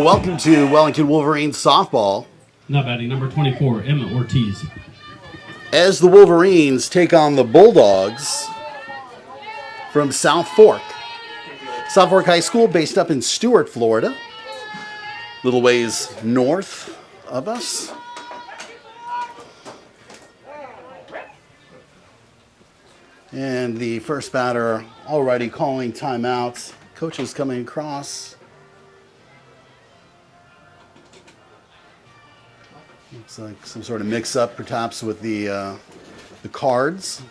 welcome to Wellington Wolverines softball. Now batting number 24, Emma Ortiz. As the Wolverines take on the Bulldogs from South Fork. South Fork High School, based up in Stuart, Florida. Little ways north of us. And the first batter already calling timeouts. Coaches coming across. Looks like some sort of mix-up, perhaps, with the cards.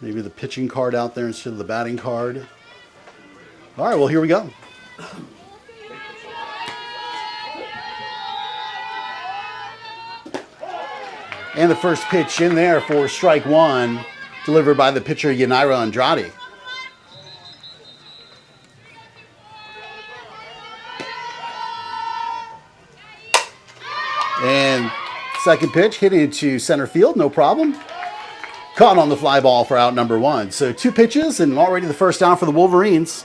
Maybe the pitching card out there instead of the batting card. All right, well, here we go. And the first pitch in there for strike one, delivered by the pitcher Yanira Andrade. And second pitch hit into center field, no problem. Caught on the fly ball for out number one. So two pitches and already the first down for the Wolverines.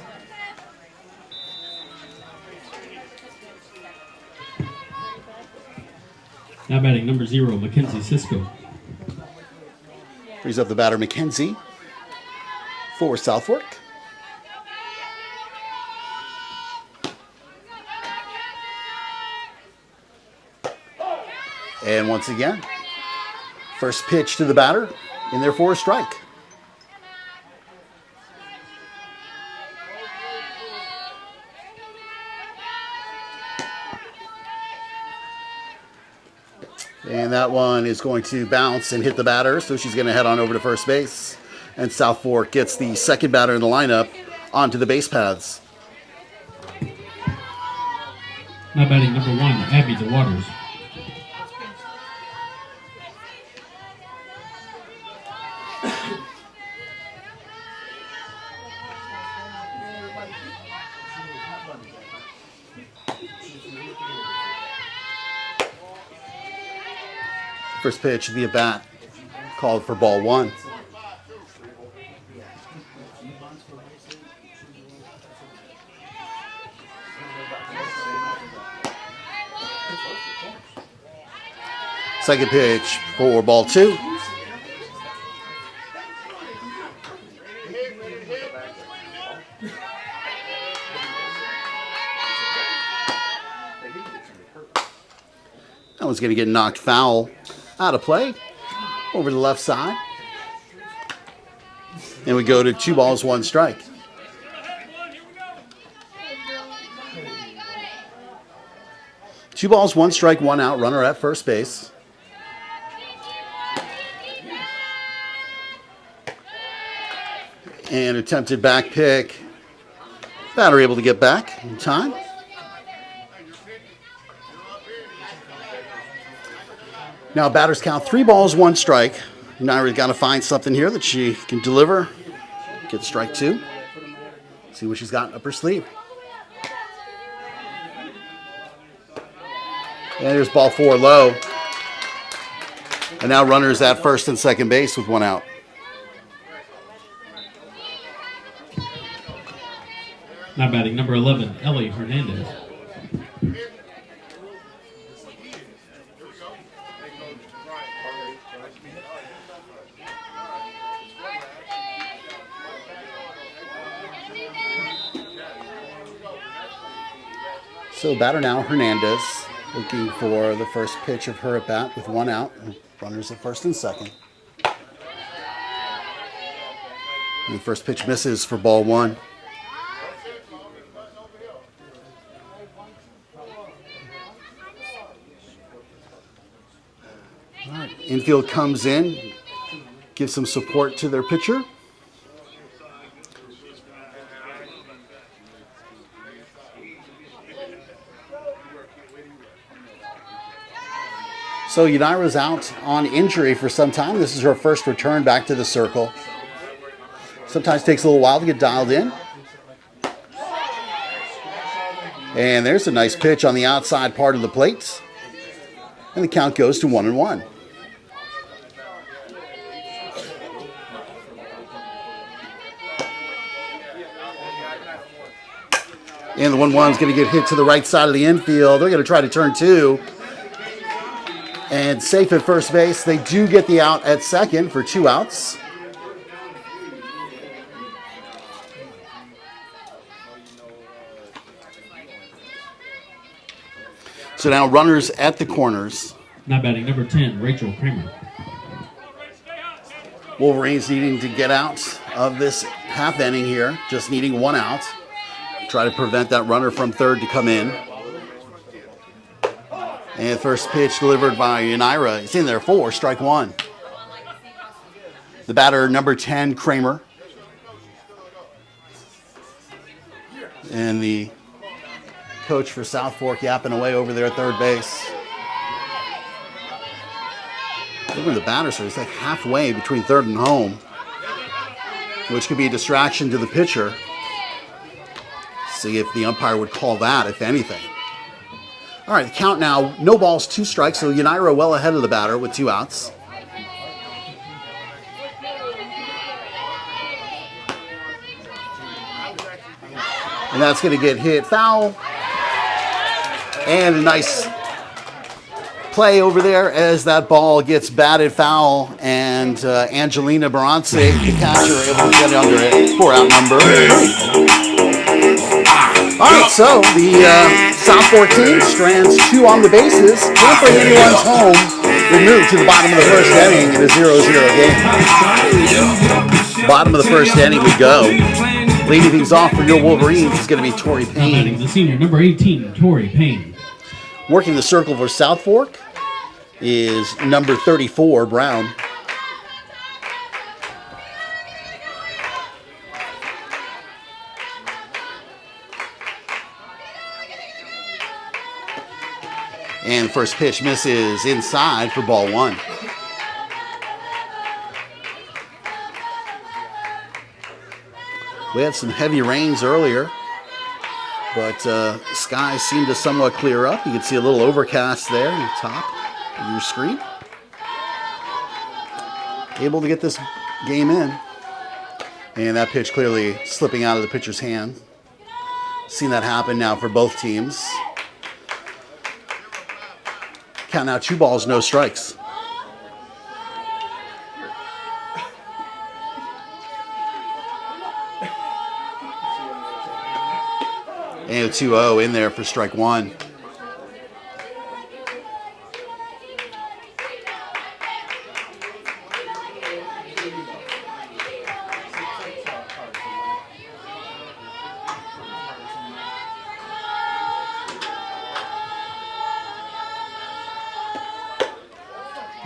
Now batting number 0, Mackenzie Cisco. Frees up the batter, Mackenzie, for South Fork. And once again, first pitch to the batter, in there for a strike. And that one is going to bounce and hit the batter, so she's going to head on over to first base. And South Fork gets the second batter in the lineup onto the base paths. Now batting number 1, Abby DeWaters. First pitch of the at-bat called for ball one. Second pitch for ball two. That one's going to get knocked foul. Out of play, over the left side. And we go to 2 balls, 1 strike. Two balls, 1 strike, 1 out, runner at first base. And attempted back pick. Batter able to get back in time. Now batters count 3 balls, 1 strike. Naira's got to find something here that she can deliver. Get strike 2. See what she's got up her sleeve. And there's ball 4 low. And now runners at first and second base with 1 out. Now batting number 11, Ellie Hernandez. So batter now, Hernandez, looking for the first pitch of her at-bat with 1 out. Runners at first and second. And the first pitch misses for ball 1. All right, infield comes in, gives some support to their pitcher. So Yanira's out on injury for some time. This is her first return back to the circle. Sometimes takes a little while to get dialed in. And there's a nice pitch on the outside part of the plate. And the count goes to 1-1. And the 1-1 is going to get hit to the right side of the infield. They're going to try to turn 2. And safe at first base. They do get the out at second for 2 outs. So now runners at the corners. Now batting number 10, Rachel Kramer. Wolverines needing to get out of this half inning here. Just needing 1 out. Try to prevent that runner from third to come in. And first pitch delivered by Yanira. It's in there for strike 1. The batter, number 10, Kramer. And the coach for South Fork yapping away over there at third base. Look at the batter, so he's like halfway between third and home, which could be a distraction to the pitcher. See if the umpire would call that, if anything. All right, the count now, no balls, 2 strikes, so Yanira well ahead of the batter with 2 outs. And that's going to get hit foul. And a nice play over there as that ball gets batted foul, and Angelina Barance, the catcher, able to get under it for out number 3. All right, so the South Fork team strands 2 on the bases. Can't bring anyone's home. We move to the bottom of the first inning in a 0-0 game. Bottom of the first inning we go. Leading things off for your Wolverines is going to be Tori Now batting Payne. the senior, number 18, Tori Payne. Working the circle for South Fork is number 34, Brown. And first pitch misses inside for ball 1. We had some heavy rains earlier, but skies seem to somewhat clear up. You can see a little overcast there on the top of your screen. Able to get this game in. And that pitch clearly slipping out of the pitcher's hand. Seen that happen now for both teams. Count now 2 balls, no strikes. And a 2-0 in there for strike 1.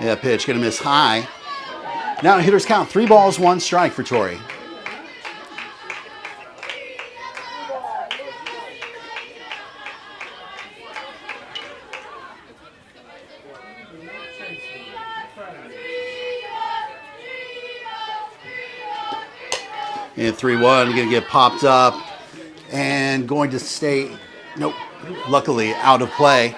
Yeah, pitch going to miss high. Now hitters count 3 balls, 1 strike for Tori. And 3-1, going to get popped up and going to stay, nope, luckily out of play.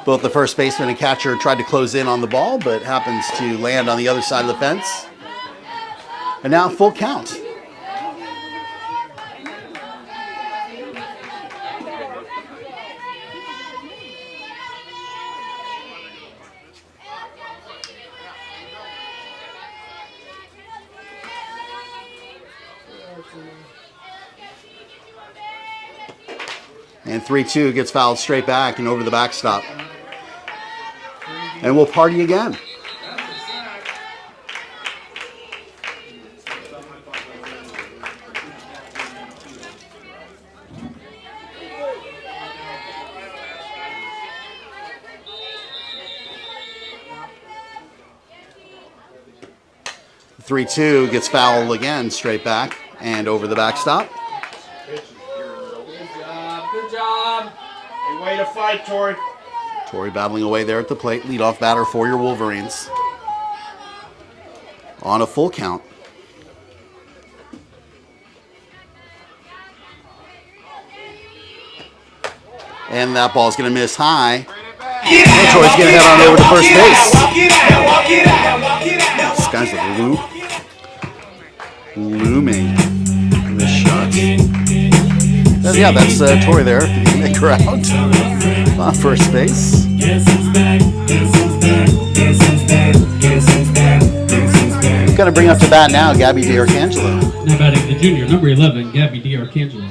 Both the first baseman and catcher tried to close in on the ball, but happens to land on the other side of the fence. And now full count. And 3-2 gets fouled straight back and over the backstop. And we'll party again. The 3-2 gets fouled again straight back and over the backstop. Good job. Hey, way to fight, Tori. Tori battling away there at the plate. Leadoff batter for your Wolverines. On a full count. And that ball's going to miss high. And Tori's going to head on over to first base. This guy's looming in this shot. Yeah, that's Tori there. If you can make her out on first base. Going to bring up to bat now, Gabby D'Arcangelo. Now batting the junior, number 11, Gabby D'Arcangelo.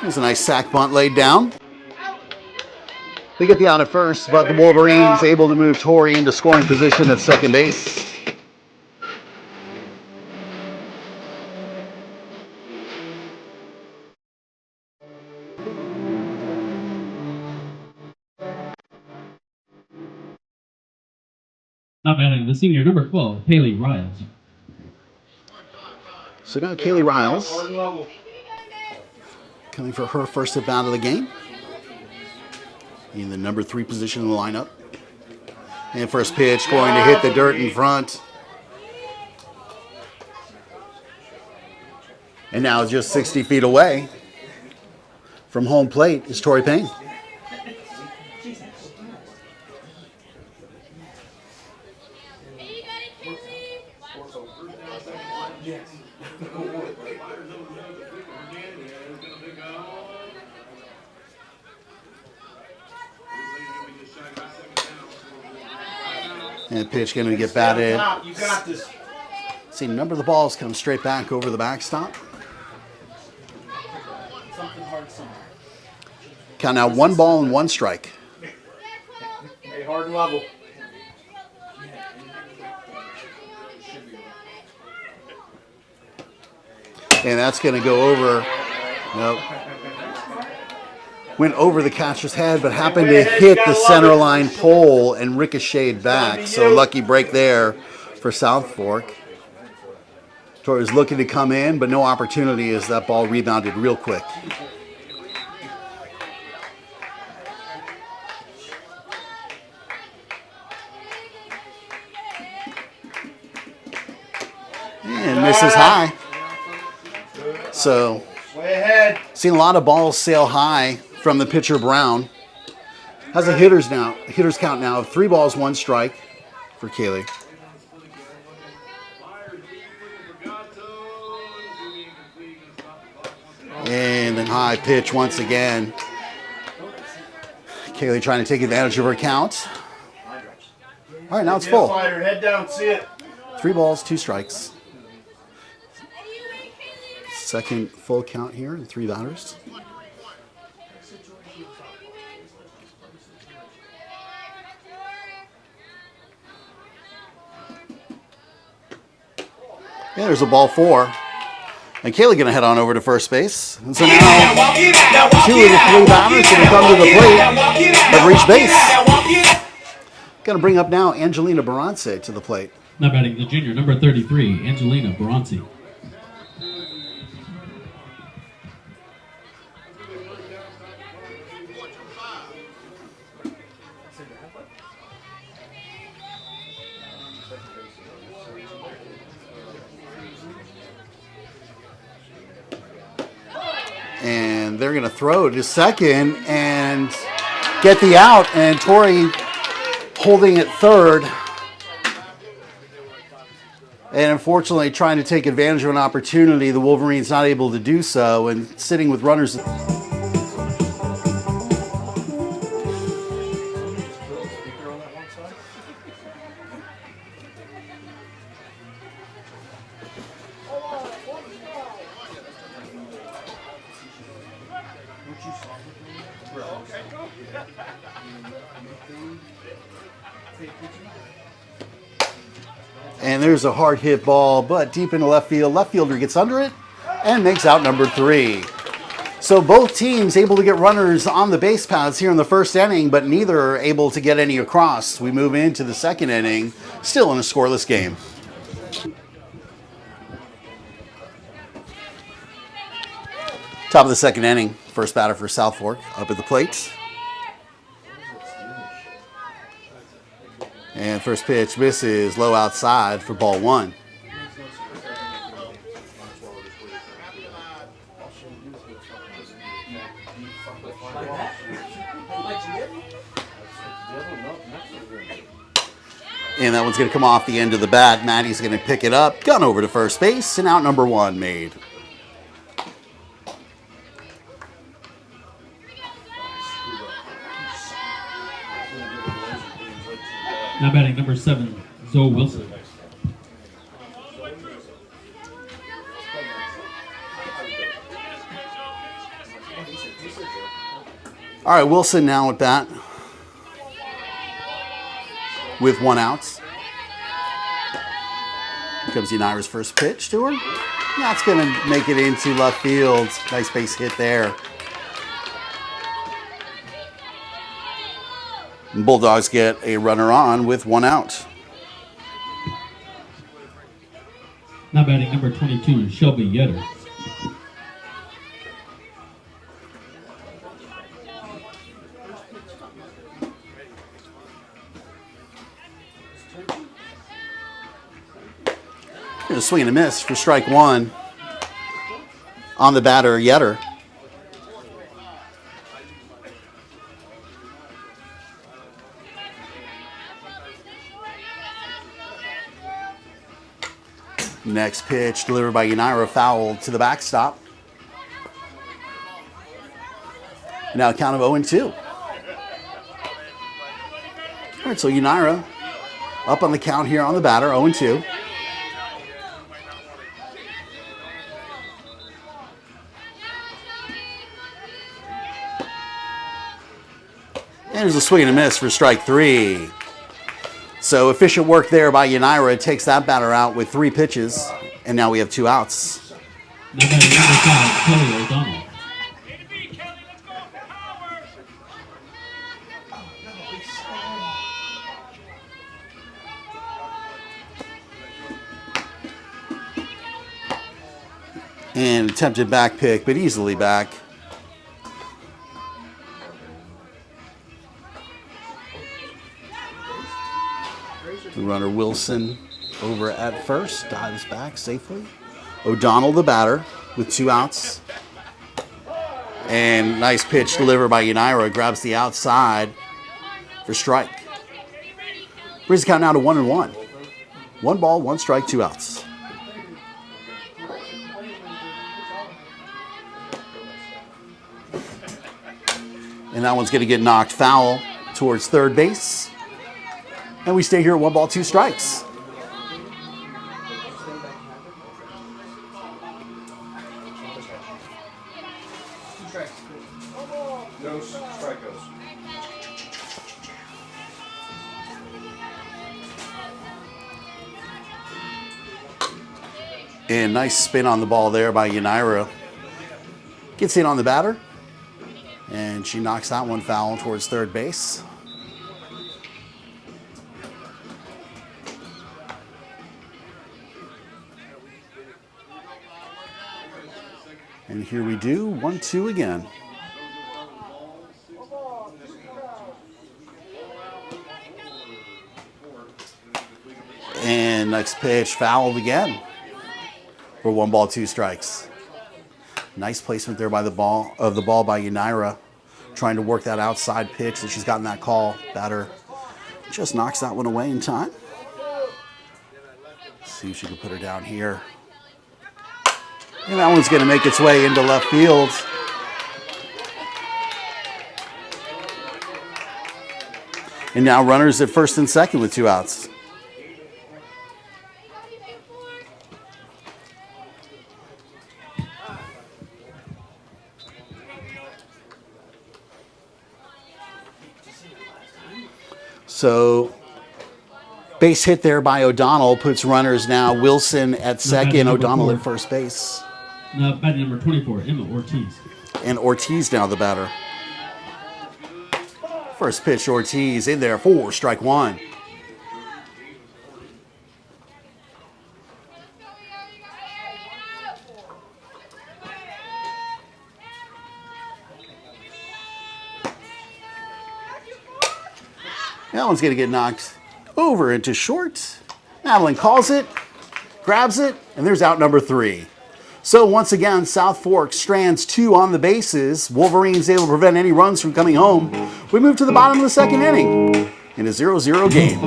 There's a nice sack bunt laid down. They get the out at first, but the Wolverines able to move Tori into scoring position at second base. Now batting the senior, number 12, Haley Riles. So now Kaylee Riles coming for her first at bat of the game. In the number 3 position in the lineup. And first pitch going to hit the dirt in front. And now just 60 feet away from home plate is Tori Payne. And the pitch going to get batted. You got this. See, a number of the balls come straight back over the backstop. Count now 1 ball and 1 strike. Hey, hard and level. And that's going to go over. Nope. Went over the catcher's head, but happened to hit the center line pole and ricocheted back. So lucky break there for South Fork. Tori was looking to come in, but no opportunity as that ball rebounded real quick. And misses high. So, Way ahead. seen a lot of balls sail high from the pitcher Brown. Has a hitter's count now of 3 balls, 1 strike for Kaylee. And then high pitch once again. Kaylee trying to take advantage of her count. All right, now it's full. Slider, head down, see it. 3 balls, 2 strikes. Second full count here and 3 batters. Yeah, there's a ball 4. And Kaylee going to head on over to first base. And so now 2 of the 3 batters that have come to the plate have reached base. Going to bring up now Angelina Barance to the plate. Now batting the junior, number 33, Angelina Baranci. And they're going to throw to second and get the out. And Tori holding at third. And unfortunately trying to take advantage of an opportunity. The Wolverines not able to do so and sitting with runners. And there's a hard hit ball, but deep into left field. Left fielder gets under it and makes out number 3. So both teams able to get runners on the base paths here in the first inning, but neither are able to get any across. We move into the second inning, still in a scoreless game. Top of the second inning, first batter for South Fork up at the plate. And first pitch misses low outside for ball 1. And that one's going to come off the end of the bat. Maddie's going to pick it up, gun over to first base, and out number 1 made. Now batting number 7, Zoe Wilson. All right, Wilson now at bat with 1 out. Here comes Unira's first pitch to her. That's going to make it into left field. Nice base hit there. And Bulldogs get a runner on with 1 out. Now batting number 22, Shelby Yetter. Here's a swing and a miss for strike 1 on the batter, Yetter. Next pitch delivered by Unira, foul to the backstop. Now a count of 0-2. All right, so Unira up on the count here on the batter, 0-2. And there's a swing and a miss for strike 3. So efficient work there by Unira. Takes that batter out with 3 pitches. And now we have 2 outs. Now batting number 5, Kelly O'Donnell. And attempted back pick, but easily back. The runner Wilson over at first, dives back safely. O'Donnell the batter with 2 outs. And nice pitch delivered by Unira, grabs the outside for strike. Brings the count now to 1-1. 1 ball, 1 strike, 2 outs. And that one's going to get knocked foul towards third base. And we stay here at 1 ball, 2 strikes. And nice spin on the ball there by Unira. Gets in on the batter. And she knocks that one foul towards third base. And here we do 1-2 again. And next pitch fouled again for 1 ball, 2 strikes. Nice placement there by the ball by Unira, trying to work that outside pitch that she's gotten that call. Batter just knocks that one away in time. See if she can put her down here. And that one's going to make its way into left field. And now runners at first and second with 2 outs. So, base hit there by O'Donnell puts runners now Wilson at second, O'Donnell at first base. Now batting number 24, Emma Ortiz. And Ortiz now the batter. First pitch, Ortiz in there for strike 1. That one's going to get knocked over into short. Madeline calls it, grabs it, and there's out number 3. So once again, South Fork strands 2 on the bases. Wolverines able to prevent any runs from coming home. We move to the bottom of the second inning in a 0-0 game.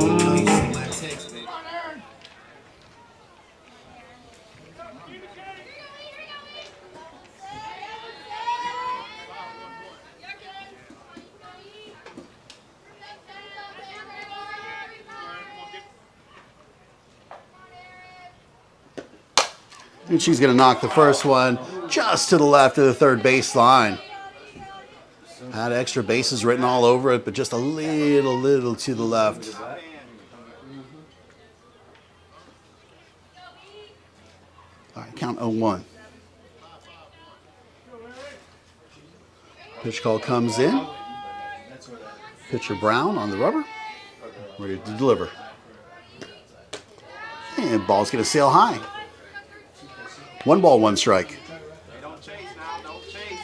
And she's going to knock the first one just to the left of the third baseline. Had extra bases written all over it, but just a little to the left. All right, count 0-1. Pitch call comes in. Pitcher Brown on the rubber. Ready to deliver. And ball's going to sail high. 1 ball, 1 strike. Don't chase now. Don't chase.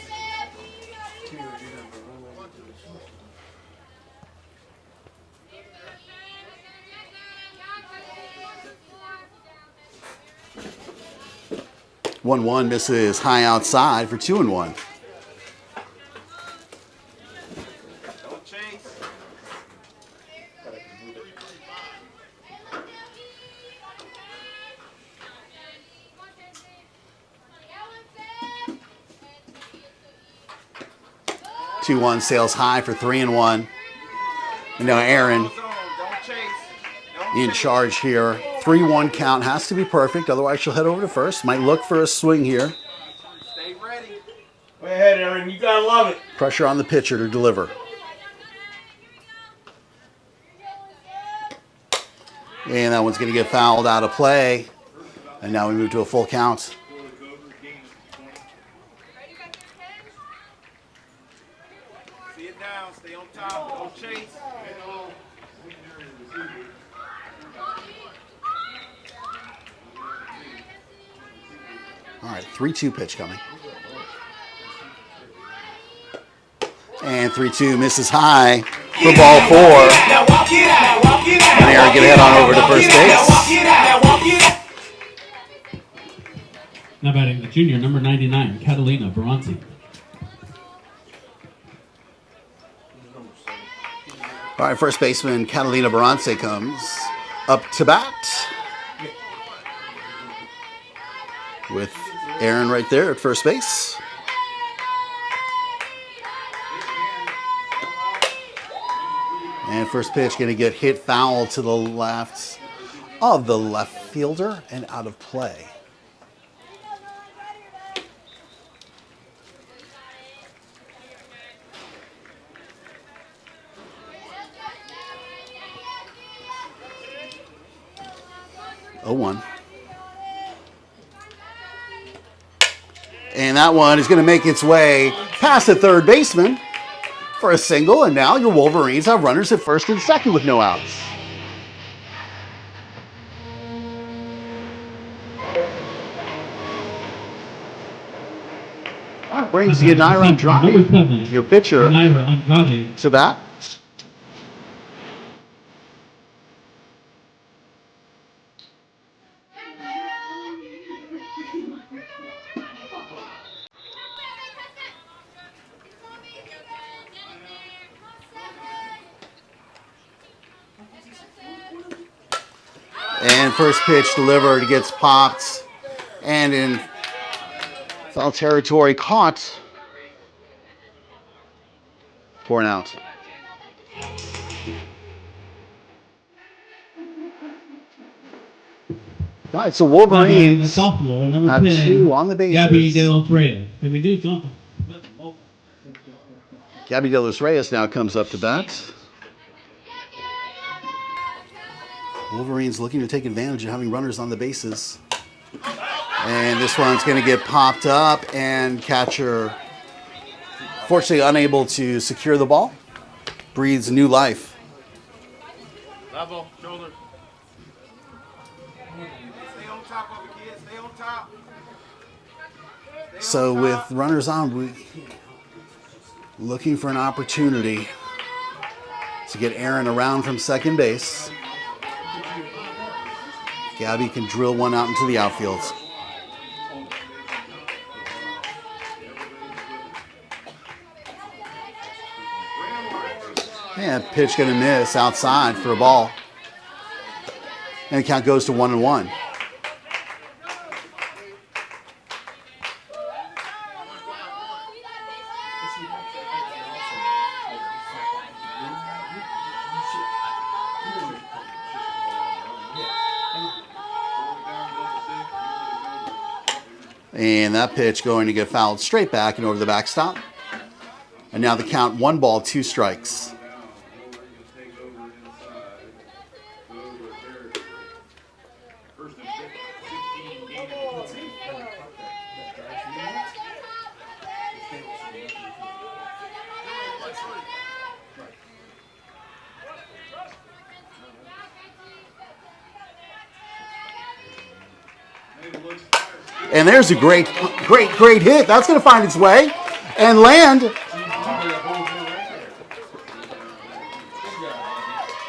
1-1 misses high outside for 2-1. Don't chase. 2-1 sails high for 3-1. And now Aaron Don't chase. in charge here. 3-1 count has to be perfect, otherwise she'll head over to first. Might look for a swing here. Stay ready. Go ahead, Aaron. You gotta love it. Pressure on the pitcher to deliver. And that one's going to get fouled out of play. And now we move to a full count. See it down. Stay on top. Don't chase. All right, 3-2 pitch coming. And 3-2 misses high for ball 4. And Aaron get head on over to first base. Now batting the junior, number 99, Catalina Varsity. All right, first baseman Catalina Varsity comes up to bat. With Aaron right there at first base. And first pitch going to get hit foul to the left of the left fielder and out of play. Oh, 1. And that one is going to make its way past the third baseman for a single. And now your Wolverines have runners at first and second with no outs. Brings the Naira Andrade, your pitcher, to bat. And first pitch delivered, gets popped, and in foul territory caught for an out. All right, so Wolverines have 2 on the Gabby bases. De Los Reyes. Can we do something? Gabby De Los Reyes now comes up to bat. Wolverines looking to take advantage of having runners on the bases. And this one's going to get popped up, and catcher, fortunately unable to secure the ball, breathes new life. Level, shoulder. Stay on top of it, kids. Stay on top. So with runners on, we looking for an opportunity to get Aaron around from second base. Gabby can drill one out into the outfield. And pitch going to miss outside for a ball. And the count goes to 1-1. And that pitch going to get fouled straight back and over the backstop. And now the count 1 ball, 2 strikes. And there's a great hit. That's going to find its way and land.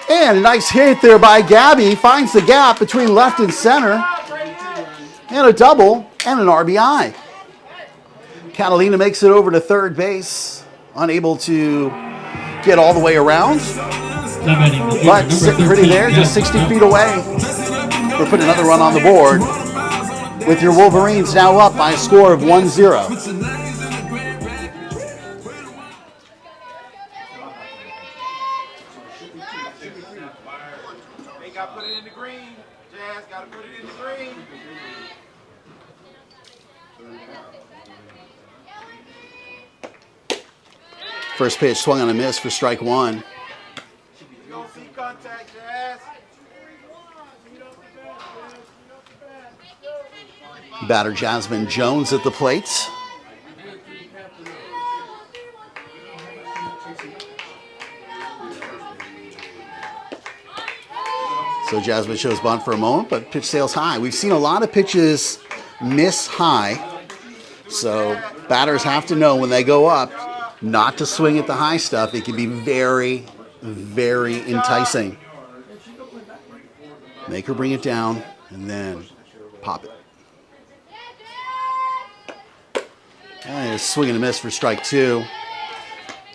And a nice hit there by Gabby. Finds the gap between left and center. And a double and an RBI. Catalina makes it over to third base. Unable to get all the way around. But sitting pretty there, just 60 feet away. We're putting another run on the board, with your Wolverines now up by a score of 1-0. They got to put it in the green. Jazz got to put it in the green. First pitch swung on a miss for strike 1. You don't see contact, Jazz. Batter Jasmine Jones at the plate. So Jasmine shows bunt for a moment, but pitch sails high. We've seen a lot of pitches miss high. So batters have to know when they go up not to swing at the high stuff. It can be very, very enticing. Make her bring it down and then pop it. And a swing and a miss for strike 2.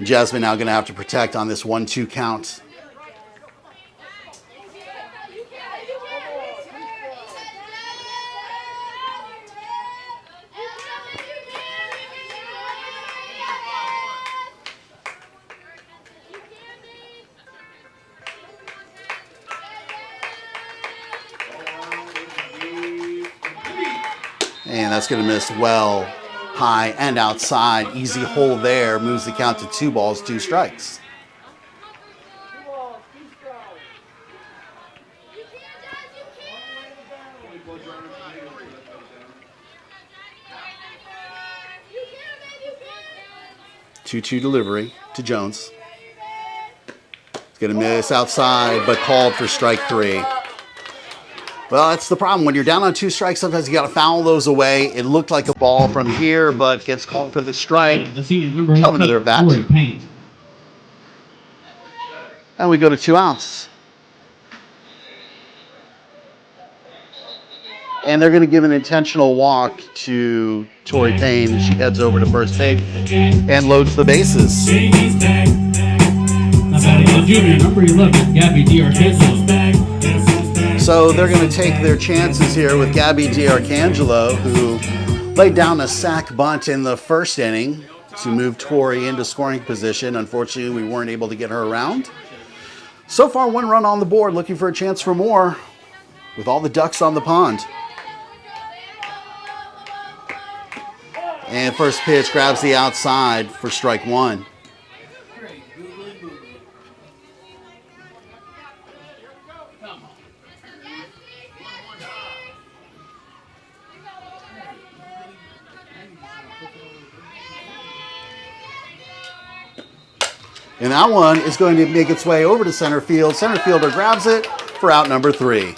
Jasmine now going to have to protect on this 1-2 count. And that's going to miss well. High and outside. Easy hole there. Moves the count to 2 balls, 2 strikes. Two-two delivery to Jones. It's going to miss outside, but called for strike 3. Well, that's the problem. When you're down on 2 strikes, sometimes you got to foul those away. It looked like a ball from here, but gets called for the strike. Coming to their bat. And we go to 2 outs. And they're going to give an intentional walk to Tori Payne. She heads over to first base and loads the bases. Junior, number 11, Gabby D'Arcangelo. So they're going to take their chances here with Gabby D'Arcangelo, who laid down a sac bunt in the first inning to move Tori into scoring position. Unfortunately, we weren't able to get her around. So far, 1 run on the board, looking for a chance for more with all the ducks on the pond. And first pitch grabs the outside for strike 1. And that one is going to make its way over to center field. Center fielder grabs it for out number 3.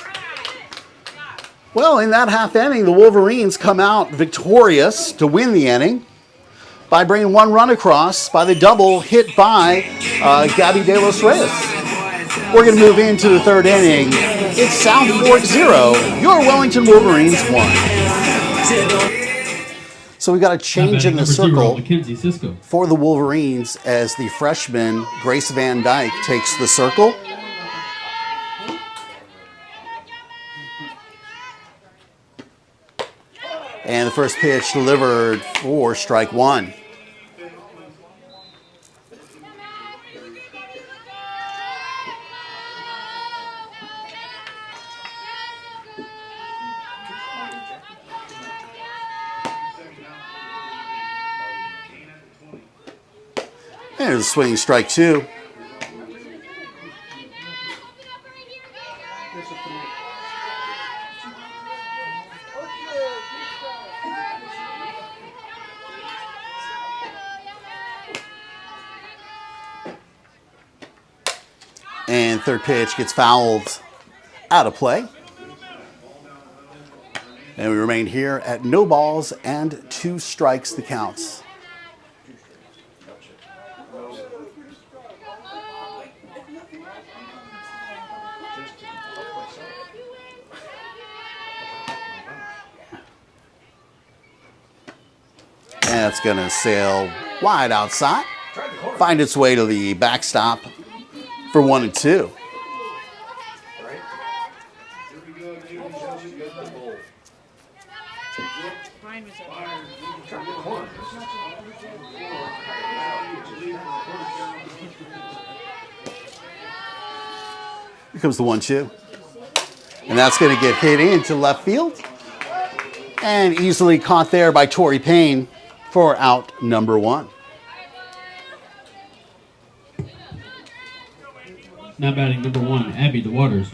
Well, in that half inning, the Wolverines come out victorious to win the inning by bringing 1 run across by the double hit by Gabby De Los Reyes. We're going to move into the 3rd inning. It's South Fork 0, your Wellington Wolverines 1. So we got a Now change batting in the number 0, circle Mackenzie Cisco. for the Wolverines as the freshman Grace Van Dyke takes the circle. And the first pitch delivered for strike one. And there's a swinging strike two. And third pitch gets fouled out of play. And we remain here at no balls and 2 strikes the counts. And it's going to sail wide outside, find its way to the backstop for 1 and 2. Here comes the 1-2. And that's going to get hit into left field. And easily caught there by Torrey Payne for out number 1. Now batting number 1, Abby DeWaters.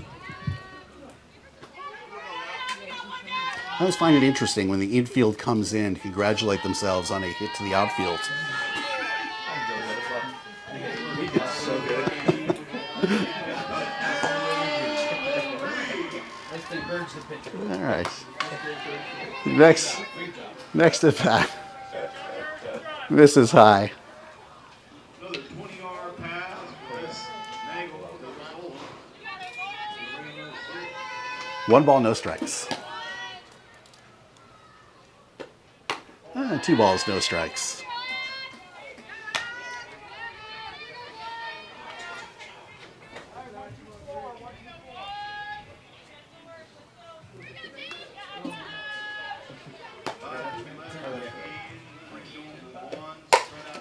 I always find it interesting when the infield comes in to congratulate themselves on a hit to the outfield. All right. Next at bat. This is high. 1 ball, no strikes. 2 balls, no strikes.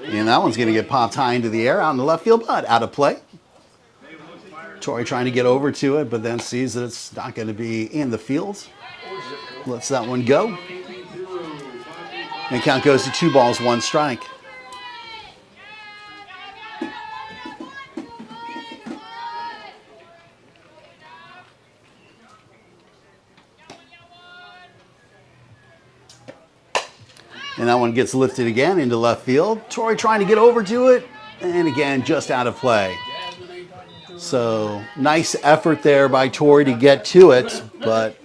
And that one's going to get popped high into the air out in the left field, but out of play. Torrey trying to get over to it, but then sees that it's not going to be in the field. Lets that one go. And count goes to 2 balls, 1 strike. And that one gets lifted again into left field. Torrey trying to get over to it. And again, just out of play. So nice effort there by Torrey to get to it. But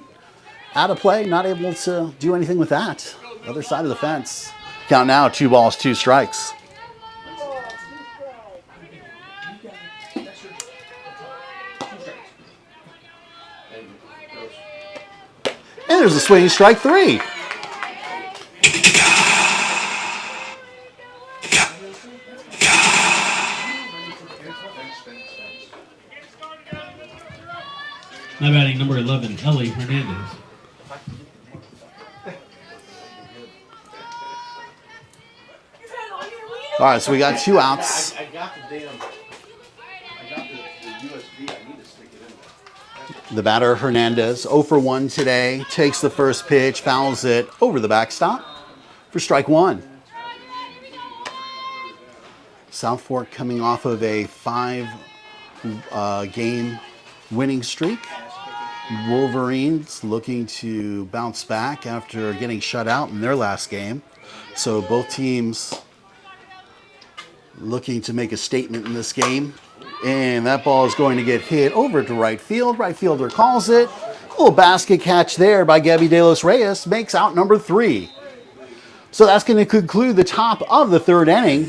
out of play, not able to do anything with that. Other side of the fence. Count now, 2 balls, 2 strikes. And there's a swinging strike 3. Now batting number 11, Ellie Hernandez. All right, so we got 2 outs. I got the USB. I need to stick it in there. The batter, Hernandez, 0 for 1 today. Takes the first pitch, fouls it over the backstop for strike 1. South Fork coming off of a 5-game winning streak. Wolverines looking to bounce back after getting shut out in their last game. So both teams looking to make a statement in this game. And that ball is going to get hit over to right field. Right fielder calls it. A little basket catch there by Gabby De Los Reyes makes out number 3. So that's going to conclude the top of the 3rd inning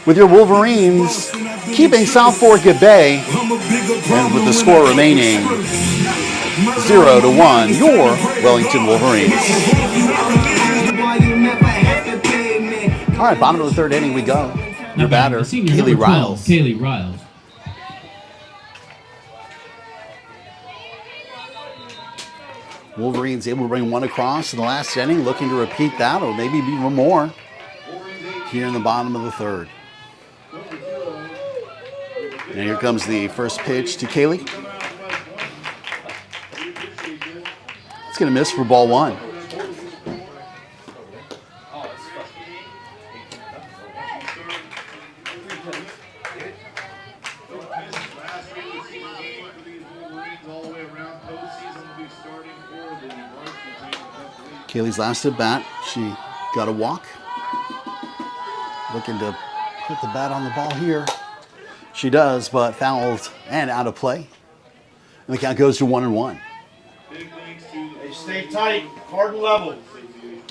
with your Wolverines keeping South Fork at bay. And with the score remaining 0-1, your Wellington Wolverines. All right, bottom of the third inning we go. Now Your batting batter, the senior, Kaylee number 12, Riles. Kaylee Riles. Wolverines able to bring one across in the last inning, looking to repeat that, or maybe even more here in the bottom of the third. And here comes the first pitch to Kaylee. It's going to miss for ball one. Kaylee's last at bat, she got a walk. Looking to put the bat on the ball here. She does, but fouled and out of play. And the count goes to 1-1. Hey, stay tight, hard and level. You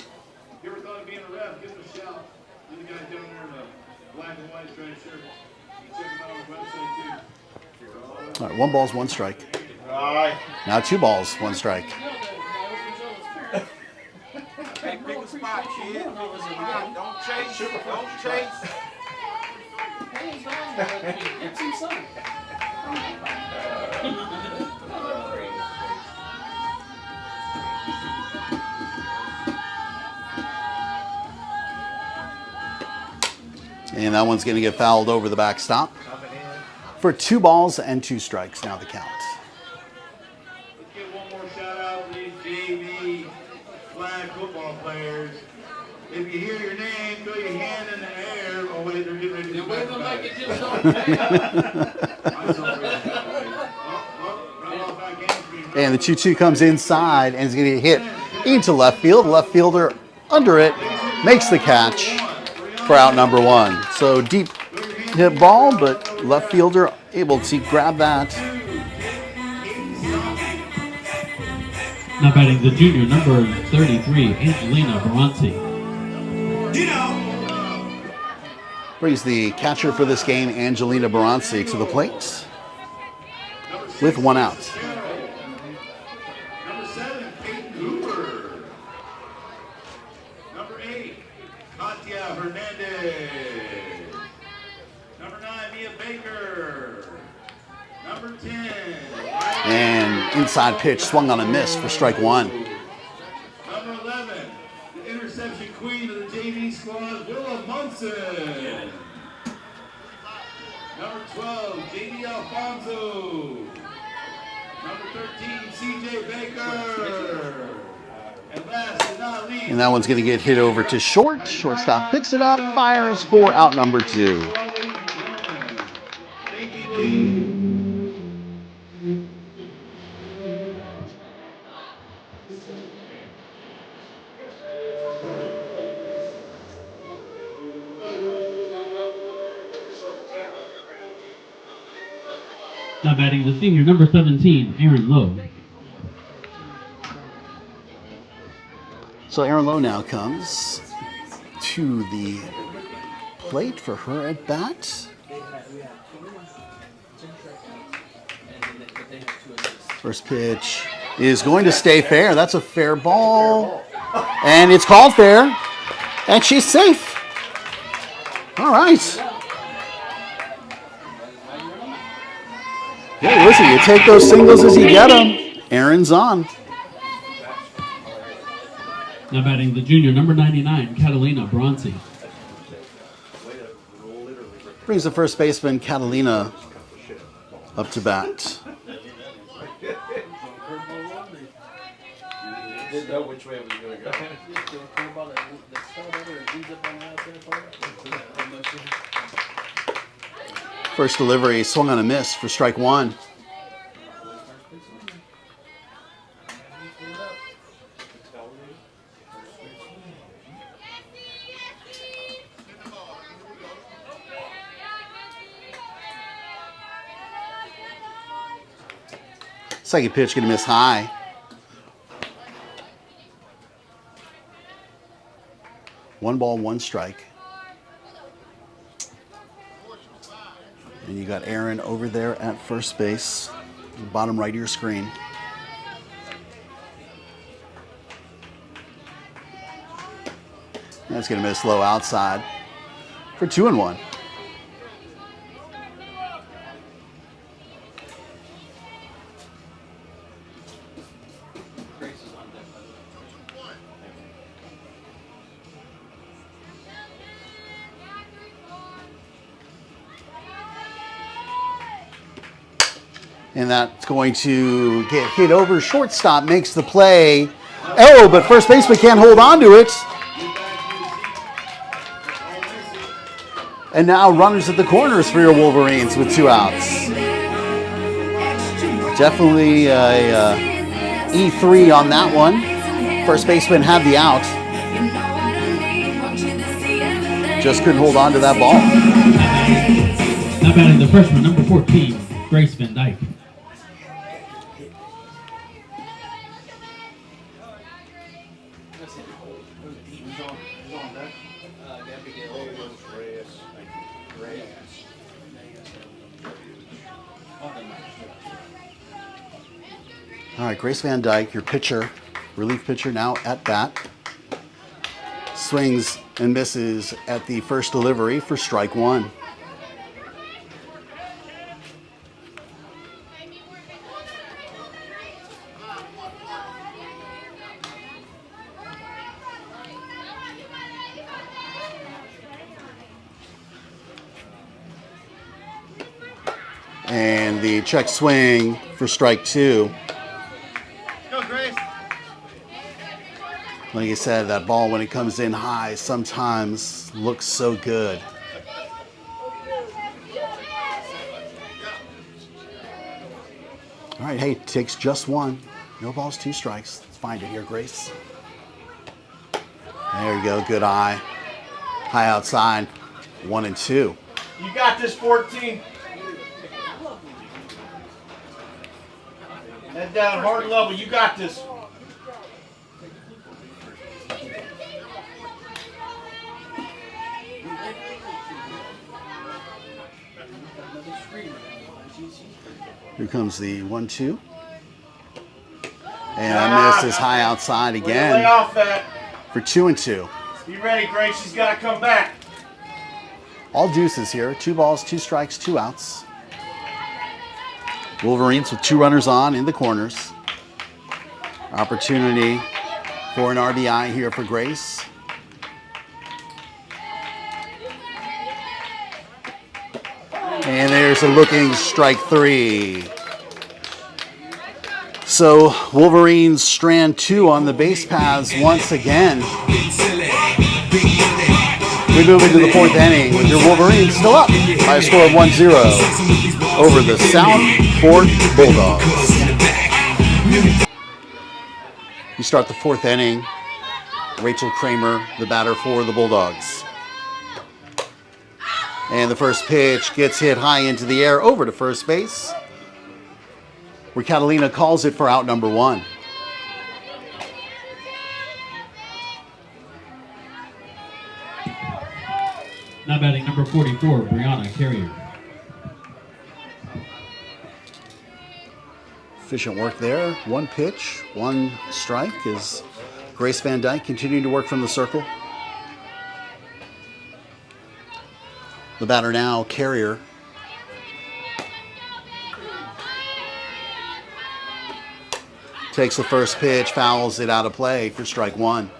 ever thought of being a ref? Give him a shout. There's a guy down there in a black and white striped shirt. You check him out on the website too. All right, 1 ball, 1 strike. All right. Now 2 balls, 1 strike. Hey, pick a spot, kid. Pick a spot. Don't chase. Don't chase. And that one's going to get fouled over the backstop for 2 balls and 2 strikes. Now the count. Let's give one more shout out to these JV flag football players. If you hear your name, throw your hand in the air. Oh wait, they're getting ready to wave them like it just And the 2-2 comes inside and is going to get hit into left field. Left fielder under it makes the catch for out number 1. So deep hit ball, but left fielder able to grab that. Now batting the junior, number 33, Angelina Varsity. Brings the catcher for this game, Angelina Varsity, to the plate with 1 out. Number 7, Kate Cooper. Number 8, Katia Hernandez. Number 9, Mia Baker. Number 10. And inside pitch swung on a miss for strike 1. Number 11, the interception queen of the JV squad, Willa Munson. Number 12, JD Alfonso. Number 13, CJ Baker. And last but not least, And that one's going to get hit over to short. Shortstop picks it up, fires for out number 2. Thank you. Now batting the senior, number 17, Aaron Lowe. So Aaron Lowe now comes to the plate for her at bat. First pitch is going to stay fair. That's a fair ball. And it's called fair. And she's safe. All right. Hey, listen, you take those singles as you get them. Aaron's on. Now batting the junior, number 99, Catalina Bronzy. Brings the first baseman, Catalina, up to bat. Didn't know which way it was going to go. First delivery swung on a miss for strike 1. Second pitch going to miss high. One ball, 1 strike. And you got Aaron over there at first base, bottom right of your screen. That's going to miss low outside for 2-1. And that's going to get hit over. Shortstop makes the play. Oh, but first baseman can't hold on to it. And now runners at the corners for your Wolverines with 2 outs. Definitely a E3 on that one. First baseman had the out. Just couldn't hold on to that ball. Now batting the freshman, number 14, Grace Van Dyke. All right, Grace Van Dyke, your pitcher, relief pitcher now at bat. Swings and misses at the first delivery for strike 1. And the check swing for strike 2. Like I said, that ball when it comes in high sometimes looks so good. All right, hey, takes just 1. No balls, 2 strikes. Let's find it here, Grace. There you go, good eye. High outside, 1-2. You got this, 14. Head down, hard level. You got this. Here comes the 1-2. And that misses high outside again Lay off that. for 2-2. Be ready, Grace. She's got to come back. All deuces here. 2 balls, 2 strikes, 2 outs. Wolverines with 2 runners on in the corners. Opportunity for an RBI here for Grace. And there's a looking strike 3. So Wolverines strand 2 on the base paths once again. We move into the 4th inning with your Wolverines still up by a score of 1-0 over the South Fork Bulldogs. We start the 4th inning. Rachel Kramer, the batter for the Bulldogs. And the first pitch gets hit high into the air over to first base, where Catalina calls it for out number 1. Now batting number 44, Brianna Carrier. Efficient work there. 1 pitch, 1 strike as Grace Van Dyke continuing to work from the circle. The batter now, Carrier. Takes the first pitch, fouls it out of play for strike 1.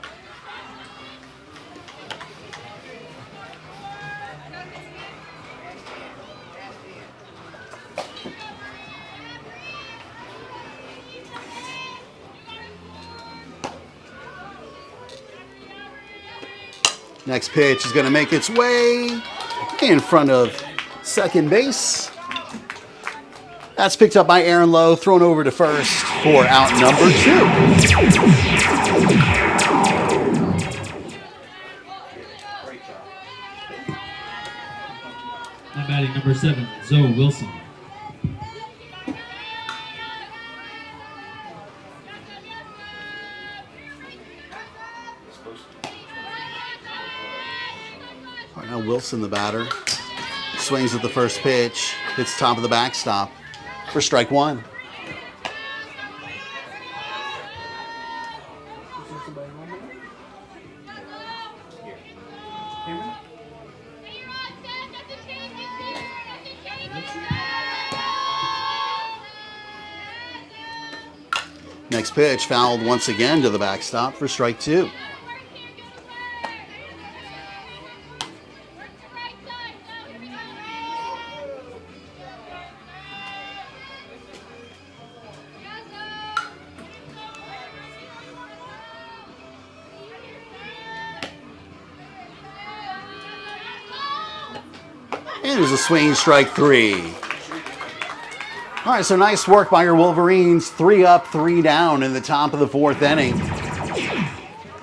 Next pitch is going to make its way in front of second base. That's picked up by Aaron Lowe, thrown over to first for out number 2. Now batting number 7, Zoe Wilson. All right, now Wilson, the batter, swings at the first pitch, hits top of the backstop for strike 1. Next pitch fouled once again to the backstop for strike two. And there's a swing, strike three. All right, so nice work by your Wolverines. 3 up, 3 down in the top of the 4th inning.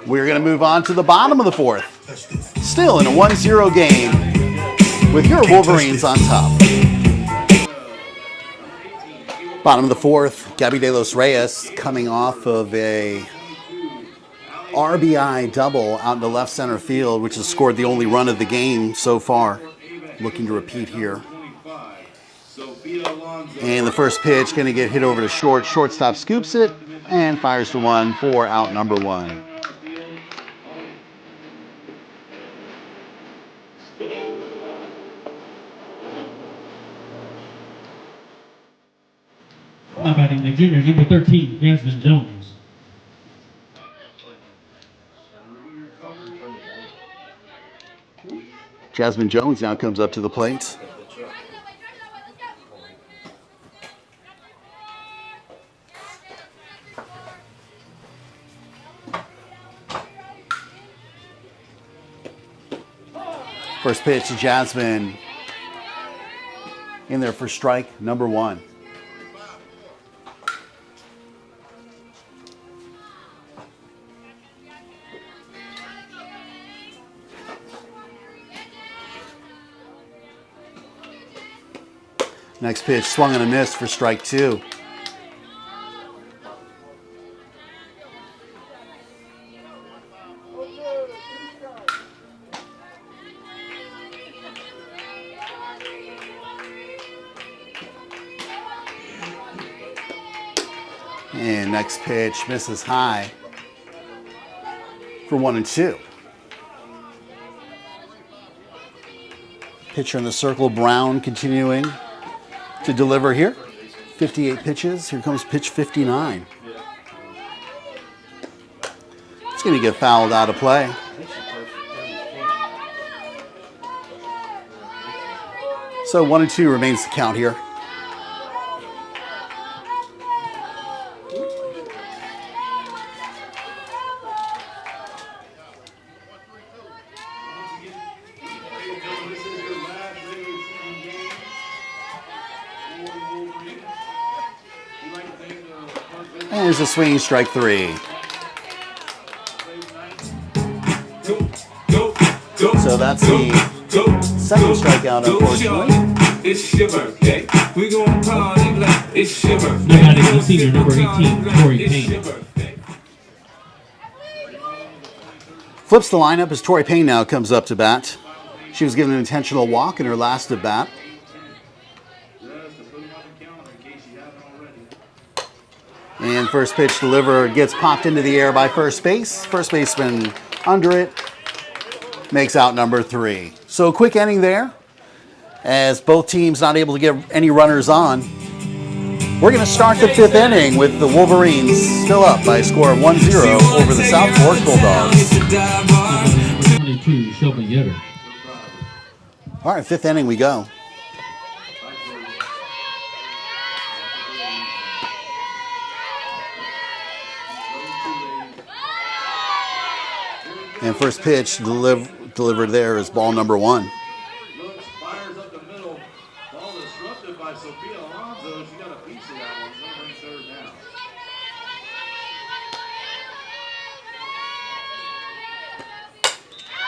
We're going to move on to the bottom of the 4th. Still in a 1-0 game with your Wolverines on top. Bottom of the 4th, Gabby De Los Reyes coming off of a RBI double out in the left center field, which has scored the only run of the game so far. Looking to repeat here. And the first pitch going to get hit over to short. Shortstop scoops it and fires to 1 for out number 1. Now batting the junior, number 13, Jasmine Jones. Jasmine Jones now comes up to the plate. First pitch to Jasmine in there for strike number 1. Next pitch swung and a miss for strike 2. And next pitch misses high for 1-2. Pitcher in the circle, Brown, continuing to deliver here. 58 pitches. Here comes pitch 59. It's going to get fouled out of play. So 1-2 remains the count here. And there's a swinging strike 3. So that's the second strikeout, unfortunately. It's your birthday. We gon' party like it's your birthday. Now batting the senior, number 18, Tori Payne. Flips the lineup as Tori Payne now comes up to bat. She was given an intentional walk in her last at bat. And first pitch delivered gets popped into the air by first base. First baseman under it makes out number 3. So a quick inning there as both teams not able to get any runners on. We're going to start the 5th inning with the Wolverines still up by a score of 1-0 over the South Fork Bulldogs. 22, Shelby Yetter. All right, 5th inning we go. And first pitch delivered there is ball number 1. Looks, fires up the middle. Ball disrupted by Sophia Alonso. She got a piece of that one. She'll bring third down.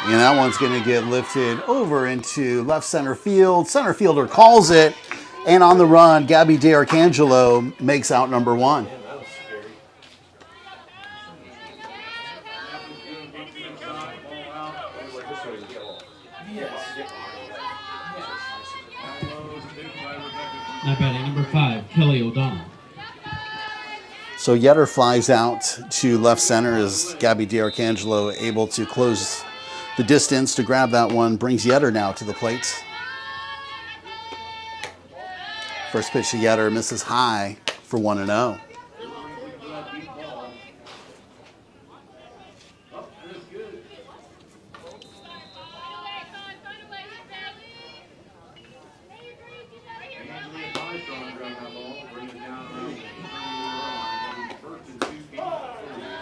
And that one's going to get lifted over into left center field. Center fielder calls it. And on the run, Gabby D'Arcangelo makes out number 1. Now batting number 5, Kelly O'Donnell. So Yetter flies out to left center as Gabby D'Arcangelo able to close the distance to grab that one. Brings Yetter now to the plate. First pitch to Yetter misses high for 1-0.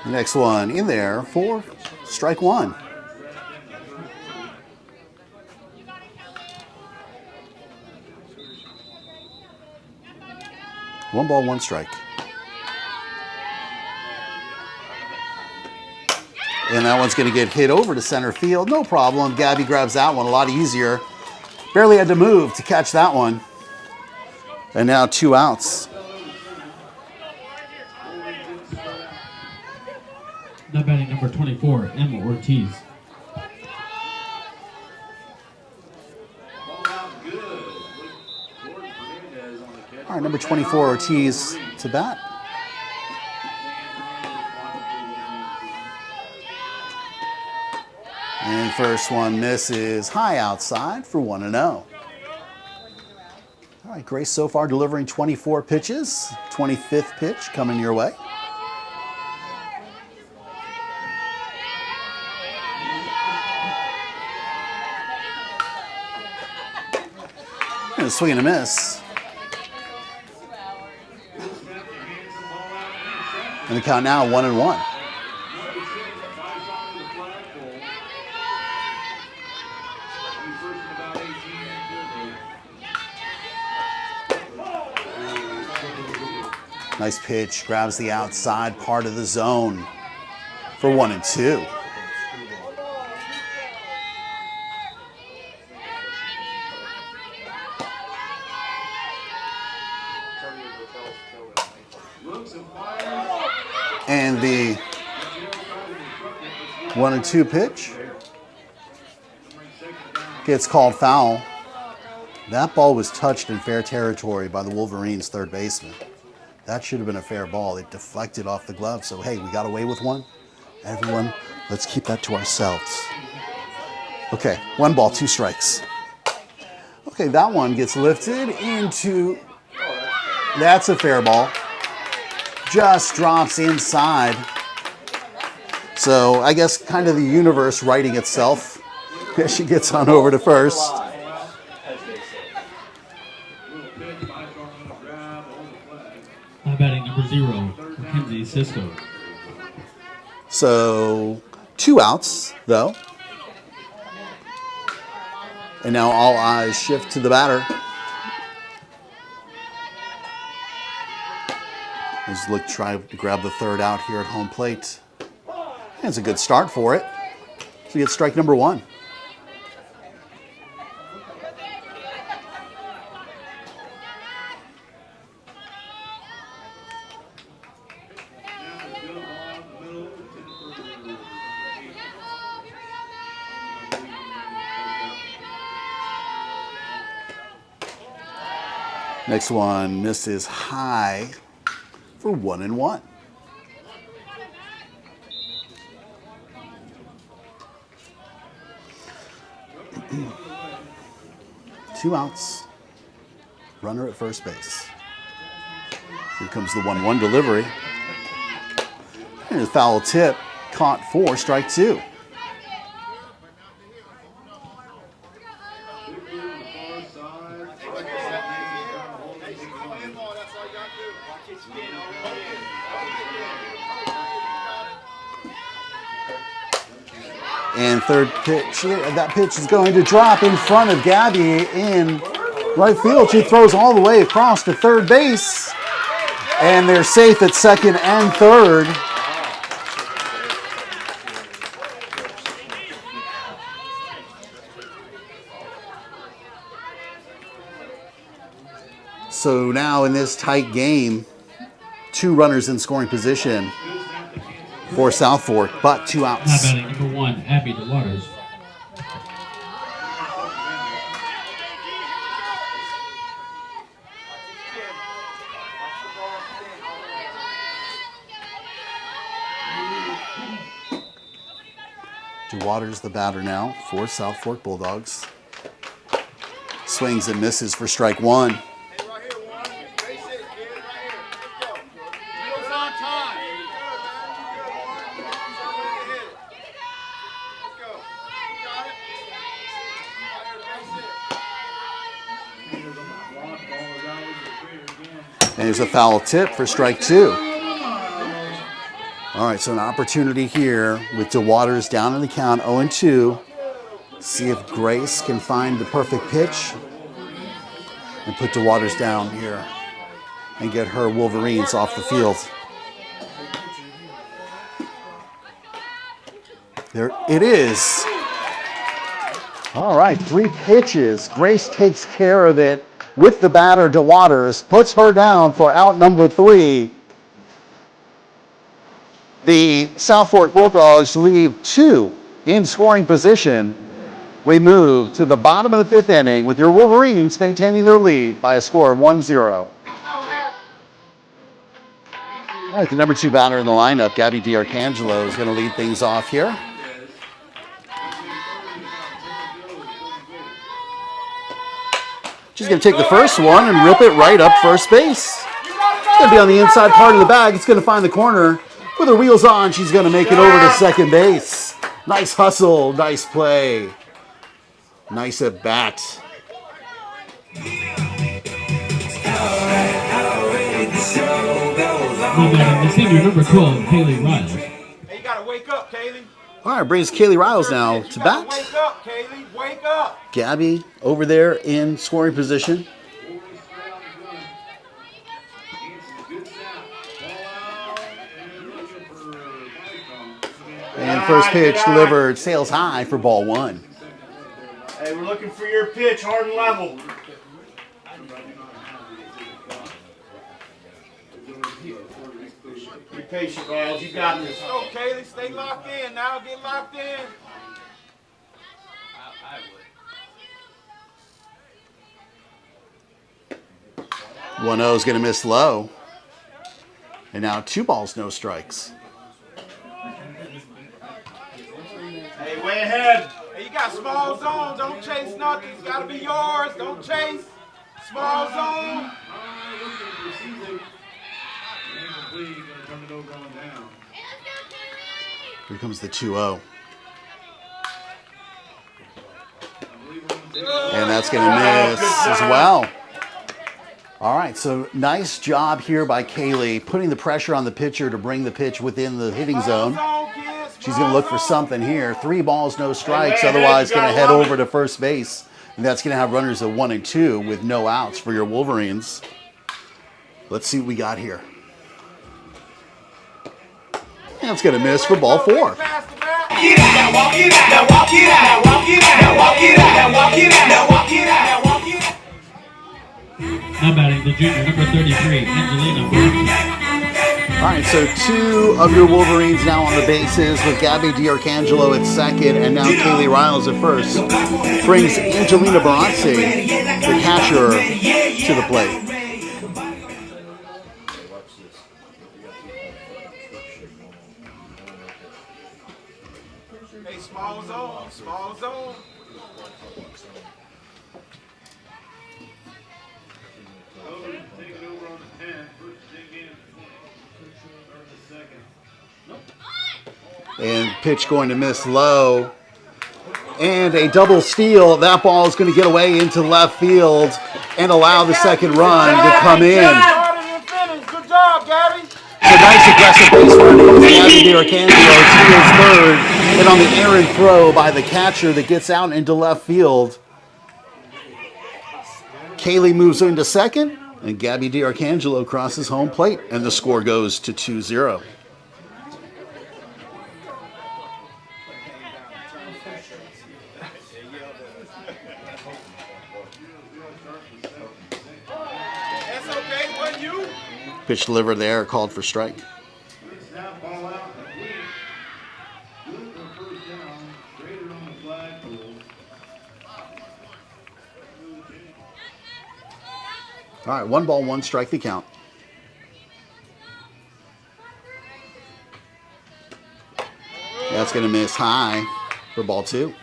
The next one in there for strike one. One ball, one strike. And that one's going to get hit over to center field. No problem. Gabby grabs that one a lot easier. Barely had to move to catch that one. And now 2 outs. Now batting number 24, Emma Ortiz. All right, number 24, Ortiz to bat. And first one misses high outside for 1-0. All right, Grace so far delivering 24 pitches. 25th pitch coming your way. And a swing and a miss. And the count now 1-1. Nice pitch, grabs the outside part of the zone for 1-2. And the 1-2 pitch gets called foul. That ball was touched in fair territory by the Wolverines' third baseman. That should have been a fair ball. It deflected off the glove. So, hey, we got away with one. Everyone, let's keep that to ourselves. Okay, 1 ball, 2 strikes. Okay, that one gets lifted into... That's a fair ball. Just drops inside. So, I guess kind of the universe righting itself. She gets on over to first. Now batting number 0, Mackenzie Cisco. So 2 outs, though. And now all eyes shift to the batter. Let's look, try to grab the third out here at home plate. And it's a good start for it. So we get strike number 1. Next one misses high for 1-1. Two outs. Runner at first base. Here comes the 1-1 delivery. And a foul tip caught for strike 2. And third pitch, that pitch is going to drop in front of Gabby in right field. She throws all the way across to third base. And they're safe at second and third. So now in this tight game, 2 runners in scoring position for South Fork, but 2 outs. Now batting number 1, Abby DeWaters. DeWaters the batter now for South Fork Bulldogs. Swings and misses for strike 1. And there's a foul tip for strike 2. All right, so an opportunity here with DeWaters down in the count, 0-2. See if Grace can find the perfect pitch and put DeWaters down here and get her Wolverines off the field. There it is. All right, 3 pitches. Grace takes care of it with the batter, DeWaters, puts her down for out number 3. The South Fork Bulldogs leave 2 in scoring position. We move to the bottom of the 5th inning with your Wolverines maintaining their lead by a score of 1-0. All right, the number 2 batter in the lineup, Gabby D'Arcangelo, is going to lead things off here. She's going to take the first one and rip it right up first base. It's going to be on the inside part of the bag. It's going to find the corner. With her wheels on, she's going to make it over to second base. Nice hustle, nice play. Nice at bat. The senior number 12, Kaylee Riles. Hey, you gotta wake up, Kaylee. All right, brings Kaylee Riles now to bat. Wake up, Kaylee. Wake up. Gabby over there in scoring position. And first pitch delivered, sails high for ball 1. Hey, we're looking for your pitch, hard and level. Be patient, Riles. You got this. Go, Kaylee. Stay locked in now. Get locked in. 1-0 is going to miss low. And now 2 balls, no strikes. Hey, way ahead. Hey, you got small zone. Don't chase nothing. It's gotta be yours. Don't chase. Small zone. Here comes the 2-0. And that's going to miss as well. All right, so nice job here by Kaylee, putting the pressure on the pitcher to bring the pitch within the hitting zone. She's going to look for something here. 3 balls, no strikes, otherwise going to head over to first base. And that's going to have runners at 1 and 2 with no outs for your Wolverines. Let's see what we got here. And it's going to miss for ball 4. Now batting the junior, number 33, Angelina Varsity. All right, so 2 of your Wolverines now on the bases with Gabby D'Arcangelo at second and now Kaylee Riles at first. Brings Angelina Varsity, the catcher, to the plate. Hey, small zone. Small zone. And pitch going to miss low. And a double steal. That ball is going to get away into left field and allow the second run to come in. Good job, Gabby. So nice aggressive base running. Gabby D'Arcangelo steals third. And on the errant throw by the catcher that gets out into left field. Kaylee moves into second. And Gabby D'Arcangelo crosses home plate. And the score goes to 2-0. Pitch delivered there, called for strike. All right, 1 ball, 1 strike the count. That's going to miss high for ball 2.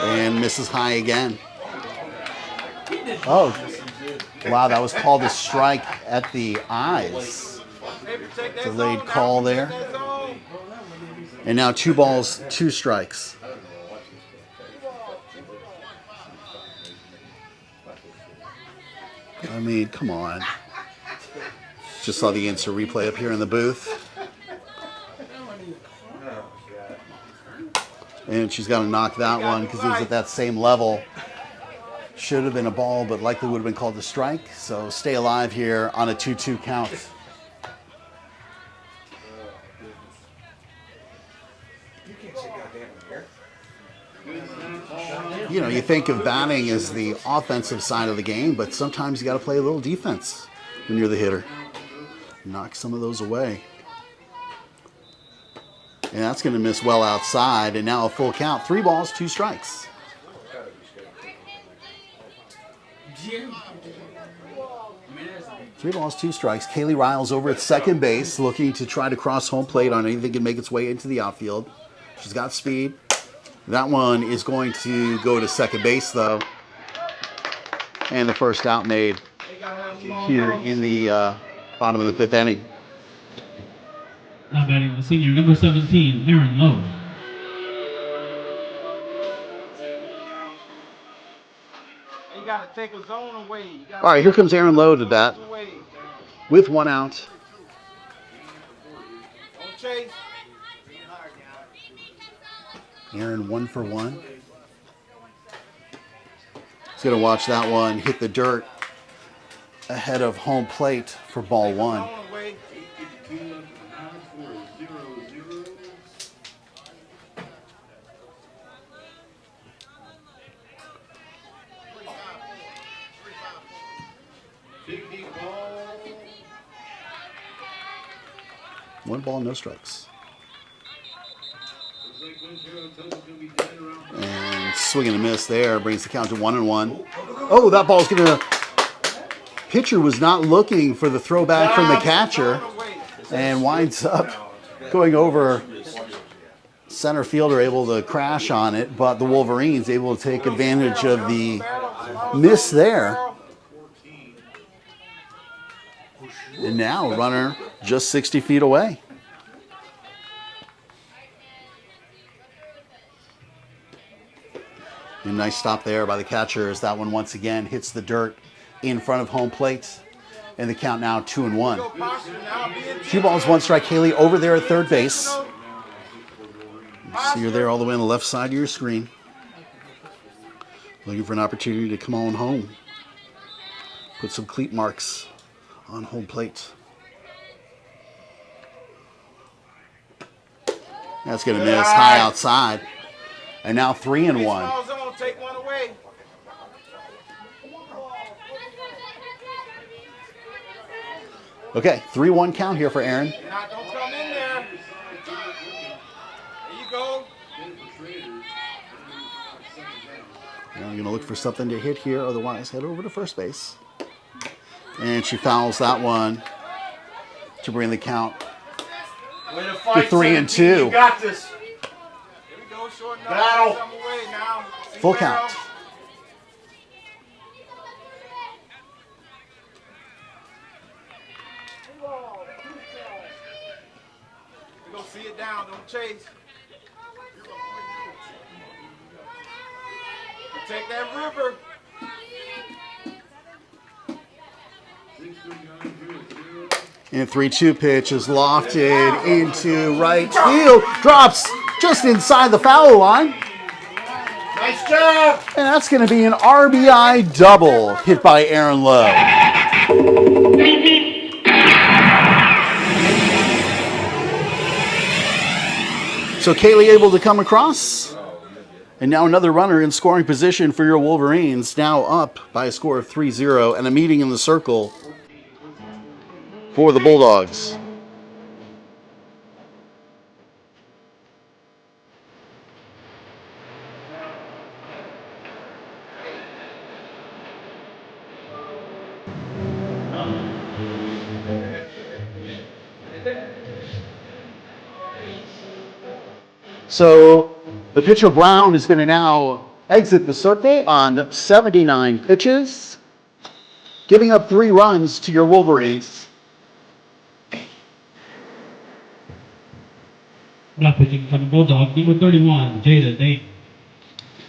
And misses high again. Oh, wow, that was called a strike at the eyes. take that Delayed zone call now. there. Take that zone. And now 2 balls, 2 strikes. I mean, come on. Just saw the instant replay up here in the booth. And she's got to knock that one because it was at that same level. Should have been a ball, but likely would have been called a strike. So stay alive here on a 2-2 count. You know, you think of batting as the offensive side of the game, but sometimes you got to play a little defense when you're the hitter. Knock some of those away. And that's going to miss well outside, and now a full count. 3 balls, 2 strikes. Three balls, 2 strikes. Kaylee Riles over at second base, looking to try to cross home plate on anything that can make its way into the outfield. She's got speed. That one is going to go to second base, though. And the first out made here in the bottom of the 5th inning. Now batting the senior, number 17, Aaron Lowe. You got to take a zone away. All right, here comes Aaron Lowe to bat with 1 out. Don't chase. Aaron 1 for 1. He's going to watch that one hit the dirt ahead of home plate for ball 1. One ball, no strikes. And swing and a miss there brings the count to 1-1. Oh, that ball's gonna. Pitcher was not looking for the throwback from the catcher, and winds up going over. Center fielder able to crash on it, but the Wolverines able to take advantage of the miss there. And now runner just 60 feet away. A nice stop there by the catcher as that one once again hits the dirt in front of home plate. And the count now 2-1. 2 balls, 1 strike. Haley over there at third base. See her there all the way on the left side of your screen. Looking for an opportunity to come on home. Put some cleat marks on home plate. That's going to miss high outside. And now 3-1. Take one away. Okay, 3-1 count here for Aaron. Don't come in there. There you go. You're going to look for something to hit here, otherwise head over to first base. And she fouls that one to bring the count to 3-2. You got this. Here we go. Short Battle. away now. Full count. Go see it down. Don't chase. Protect that river. And 3-2 pitch is lofted into right field. Drops just inside the foul line. Nice job. And that's going to be an RBI double hit by Aaron Lowe. So Kaylee able to come across. And now another runner in scoring position for your Wolverines. Now up by a score of 3-0 and a meeting in the circle for the Bulldogs. So the pitcher Brown is going to now exit the circle on 79 pitches, giving up 3 runs to your Wolverines. Now pitching from the Bulldogs, number 31, Jada Dayton.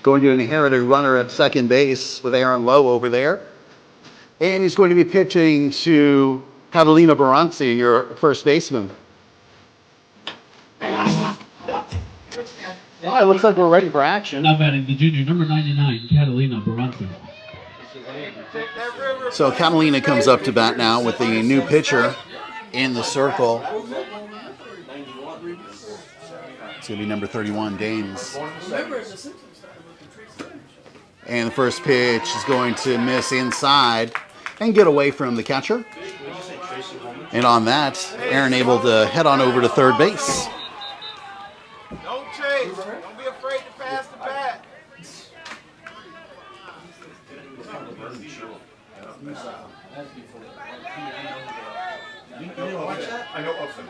Going to inherit a runner at second base with Aaron Lowe over there. And he's going to be pitching to Catalina Baranci, your first baseman. Well, it looks like we're ready for action. Now batting the junior, number 99, Catalina Baranci. So Catalina comes up to bat now with the new pitcher in the circle. It's going to be number 31, Danes. And the first pitch is going to miss inside and get away from the catcher. And on that, Aaron able to head on over to third base. Don't chase. Don't be afraid to pass the bat. I know of them.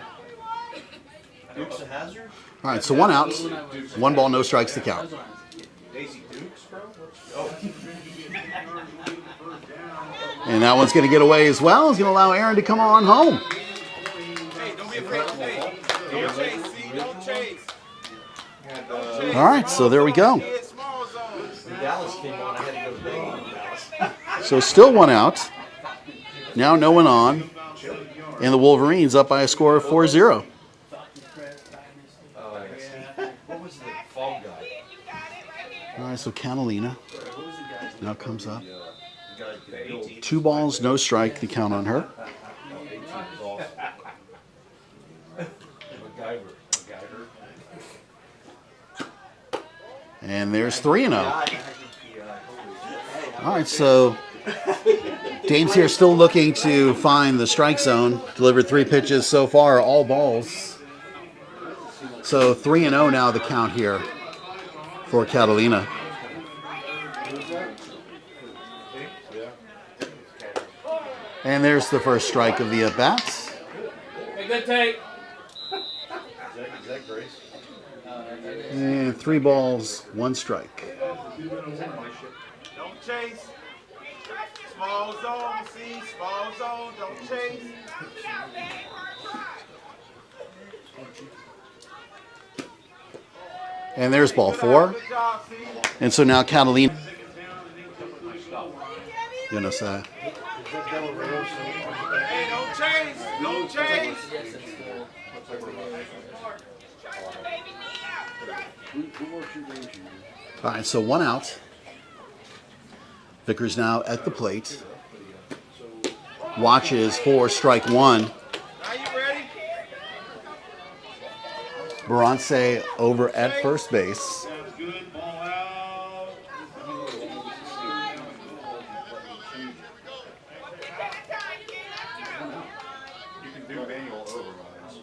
Duke's a hazard? All right, so 1 out, 1 ball, no strikes to count. Daisy Dukes, bro? And that one's going to get away as well. It's going to allow Aaron to come on home. Hey, don't be afraid to chase. Don't chase. See, don't chase. All right, so there we go. Hit small zone. Dallas came on, I had to go to bed on Dallas. So still 1 out. Now no one on. And the Wolverines up by a score of 4-0. What was the fall guy? All right, so Catalina now comes up. 2 balls, no strike, the count on her. And there's 3-0. All right, so Dames here still looking to find the strike zone. Delivered 3 pitches so far, all balls. So 3-0 now the count here for Catalina. And there's the first strike of the at-bat. Good take. Is that Grace? And 3 balls, 1 strike. Don't chase. Small zone. See, small zone. Don't chase. And there's ball 4. Good job, see. And so now Catalina. Gonna say. Hey, don't chase. Don't chase. All right, so 1 out. Vickers now at the plate. Watches for strike 1. Now you ready? Baranci over at first base. Sounds good. Ball out. You can do manual overrides.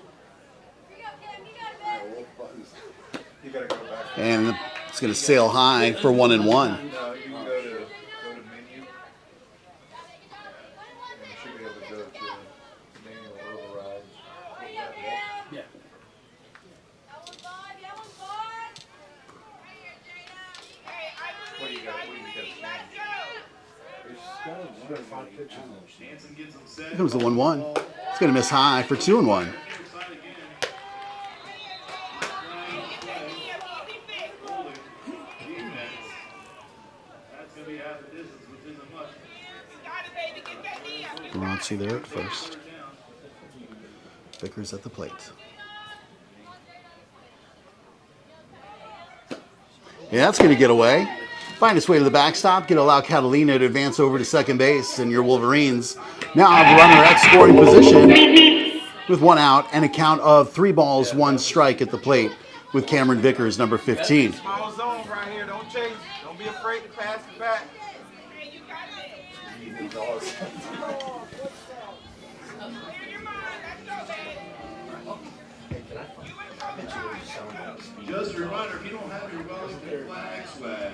You gotta go back. And it's going to sail high for 1-1. You can go to menu. And you should be able to go to manual overrides. Yeah. What do you got? What do you got? You got 5 pitches. Hanson gets him set. Here comes the 1-1. It's going to miss high for 2-1. Baranci there at first. Vickers at the plate. Yeah, that's going to get away. Find its way to the backstop. Going to allow Catalina to advance over to second base, and your Wolverines now have a runner at scoring position with 1 out and a count of 3 balls, 1 strike at the plate with Cameron Vickers, number 15. Small zone right here. Don't chase. Don't be afraid to pass the bat. Just a reminder, if you don't have your Wellington flag swag,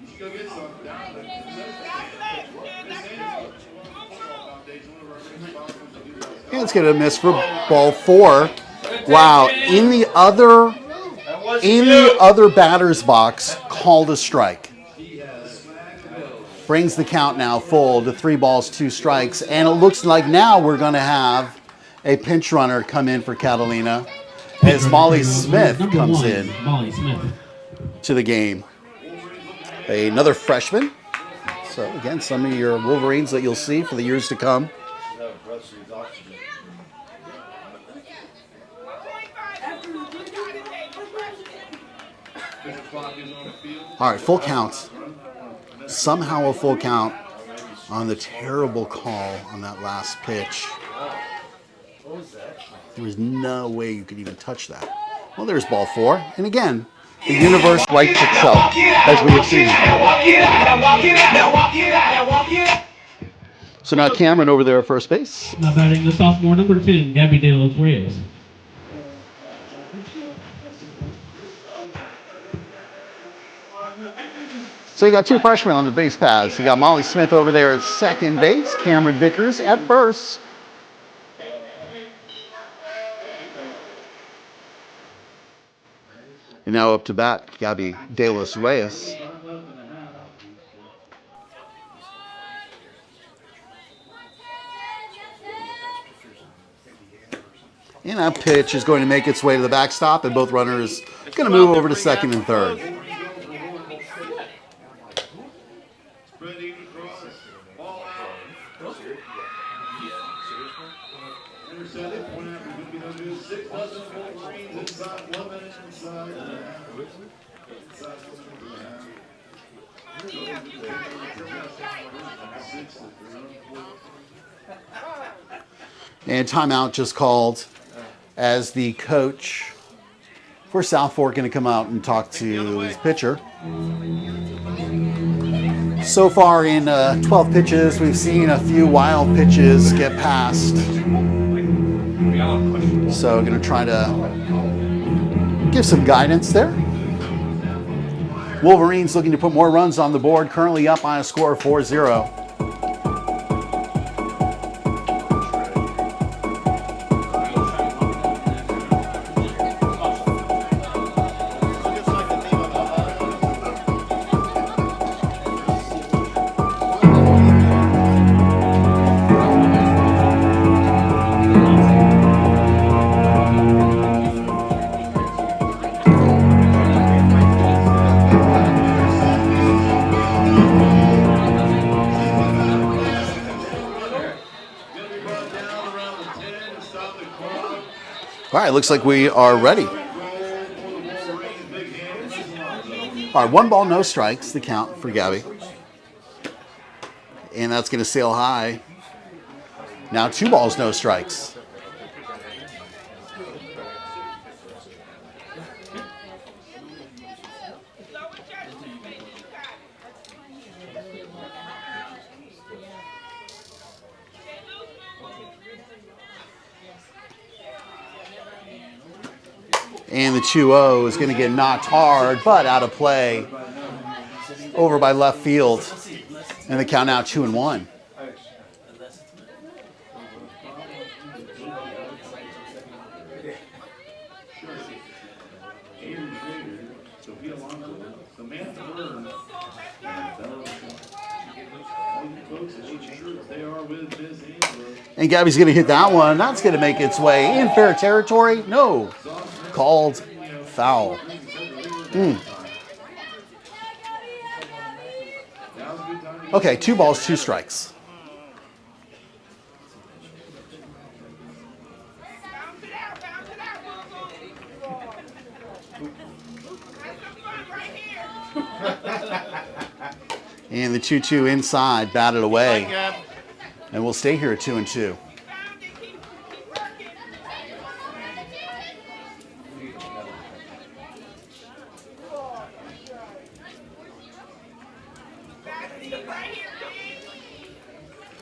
you should go get some. And it's going to miss for ball 4. Wow, in the other batter's box, called a strike. Brings the count now full to 3 balls, 2 strikes. And it looks like now we're going to have a pinch runner come in for Catalina as Molly Smith Number comes 1, in Molly Smith. to the game. Another freshman. So again, some of your Wolverines that you'll see for the years to come. All right, full count. Somehow a full count on the terrible call on that last pitch. There was no way you could even touch that. Well, there's ball 4. And again, the universe rights itself, as we have seen. So now Cameron over there at first base. Now batting the sophomore number 10, Gabby De Los Reyes. So you got 2 freshmen on the base paths. You got Molly Smith over there at second base, Cameron Vickers at first. And now up to bat, Gabby De Los Reyes. And that pitch is going to make its way to the backstop, and both runners going to move over to second and third. And timeout just called as the coach for South Fork going to come out and talk to his pitcher. So far in 12 pitches, we've seen a few wild pitches get passed. So going to try to give some guidance there. Wolverines looking to put more runs on the board, currently up by a score of 4-0. All right, looks like we are ready. All right, 1 ball, no strikes, the count for Gabby. And that's going to sail high. Now 2 balls, no strikes. And the 2-0 is going to get knocked hard, but out of play over by left field. And the count now 2-1. And Gabby's going to hit that one. That's going to make its way in fair territory. No. Called foul. Okay, 2 balls, 2 strikes. And the 2-2 inside, batted away. And we'll stay here at 2-2.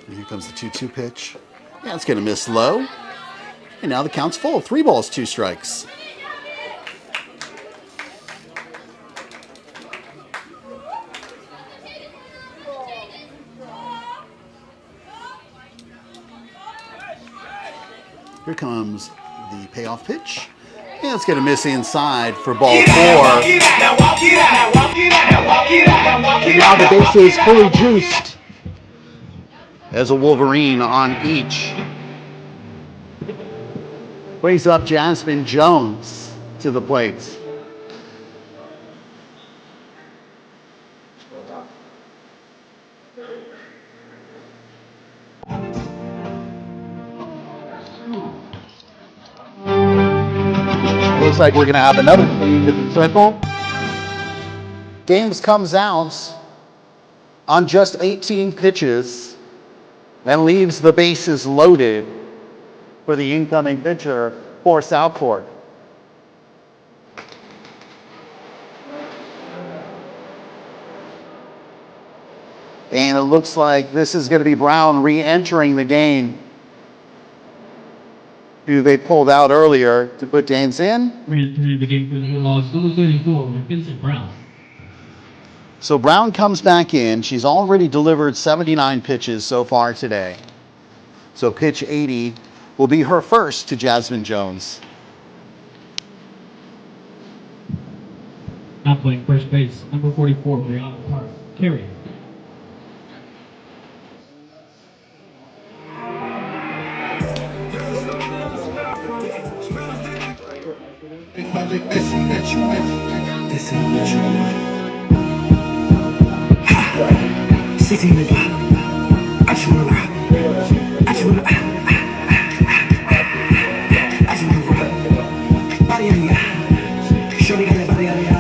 And here comes the 2-2 pitch. Yeah, it's going to miss low. And now the count's full. 3 balls, 2 strikes. Here comes the payoff pitch. And it's going to miss inside for ball 4. And now the base is fully juiced as a Wolverine on each. Brings up Jasmine Jones to the plate. Looks like we're going to have another triple. Games comes out on just 18 pitches and leaves the bases loaded for the incoming pitcher for South Fork. And it looks like this is going to be Brown re-entering the game, who they pulled out earlier to put James in. Re-entering the game for the Bulldogs, number 34, Vincent Brown. So Brown comes back in. She's already delivered 79 pitches so far today. So pitch 80 will be her first to Jasmine Jones. Now playing first base, number 44, Brianna Carey. This is what you want. 16 nigga. I just wanna rock. I just wanna rock. Body on ya. Shorty got that body on ya.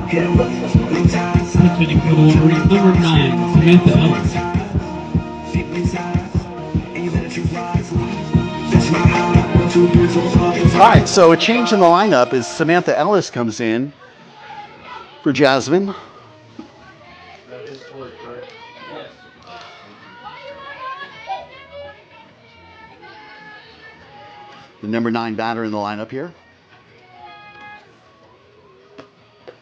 Hit him up. No time. Pitching for the Wolverines, number 9, Samantha Ellis. Deep inside. And you better choose wisely. That's my heart. 1, 2, 3, 4, 5. All right, so a change in the lineup is Samantha Ellis comes in for Jasmine. The number 9 batter in the lineup here.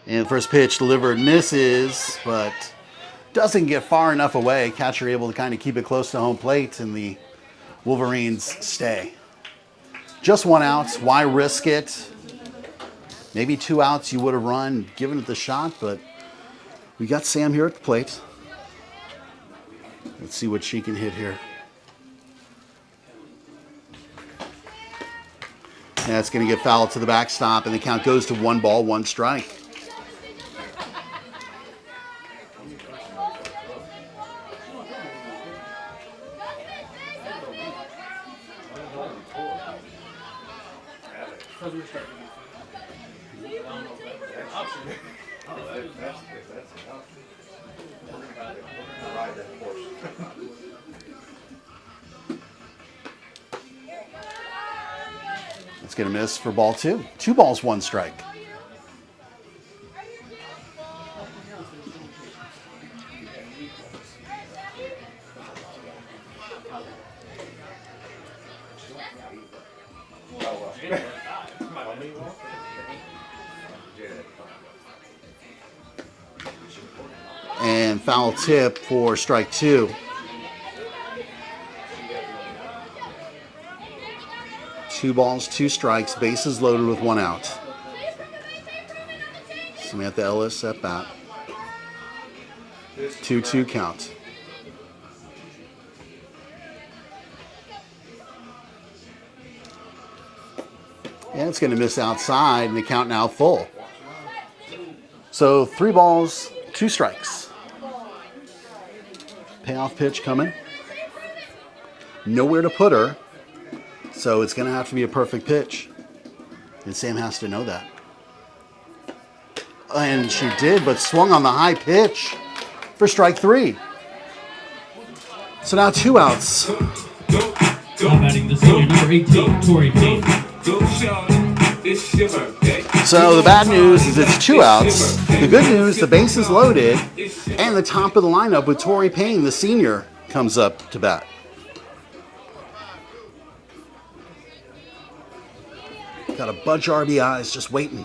And the first pitch delivered misses, but doesn't get far enough away. Catcher able to kind of keep it close to home plate, and the Wolverines stay. Just 1 out. Why risk it? Maybe 2 outs you would have run, given it the shot, but we got Sam here at the plate. Let's see what she can hit here. That's going to get fouled to the backstop, and the count goes to 1 ball, 1 strike. It's going to miss for ball 2. 2 balls, 1 strike. And foul tip for strike 2. 2 balls, 2 strikes, bases loaded with 1 out. Samantha Ellis at bat. 2-2 count. And it's going to miss outside, and the count now full. So 3 balls, 2 strikes. Payoff pitch coming. Nowhere to put her. So it's going to have to be a perfect pitch. And Sam has to know that. And she did, but swung on the high pitch for strike 3. So now 2 outs. Now batting the senior, number 18, Tori Payne. So the bad news is it's 2 outs. The good news, the base is loaded. And the top of the lineup with Tori Payne, the senior, comes up to bat. Got a bunch of RBIs just waiting.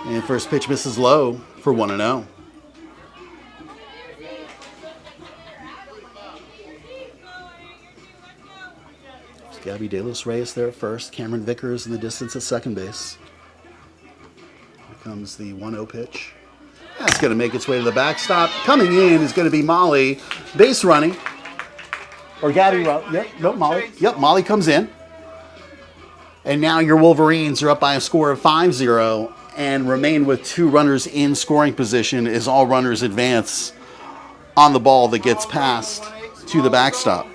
And first pitch misses low for 1-0. It's Gabby De Los Reyes there at first. Cameron Vickers in the distance at second base. Here comes the 1-0 pitch. That's going to make its way to the backstop. Coming in is going to be Molly, base running. Or Gabby. Yep, nope, Molly. Yep, Molly comes in. And now your Wolverines are up by a score of 5-0 and remain with 2 runners in scoring position as all runners advance on the ball that gets passed to the backstop.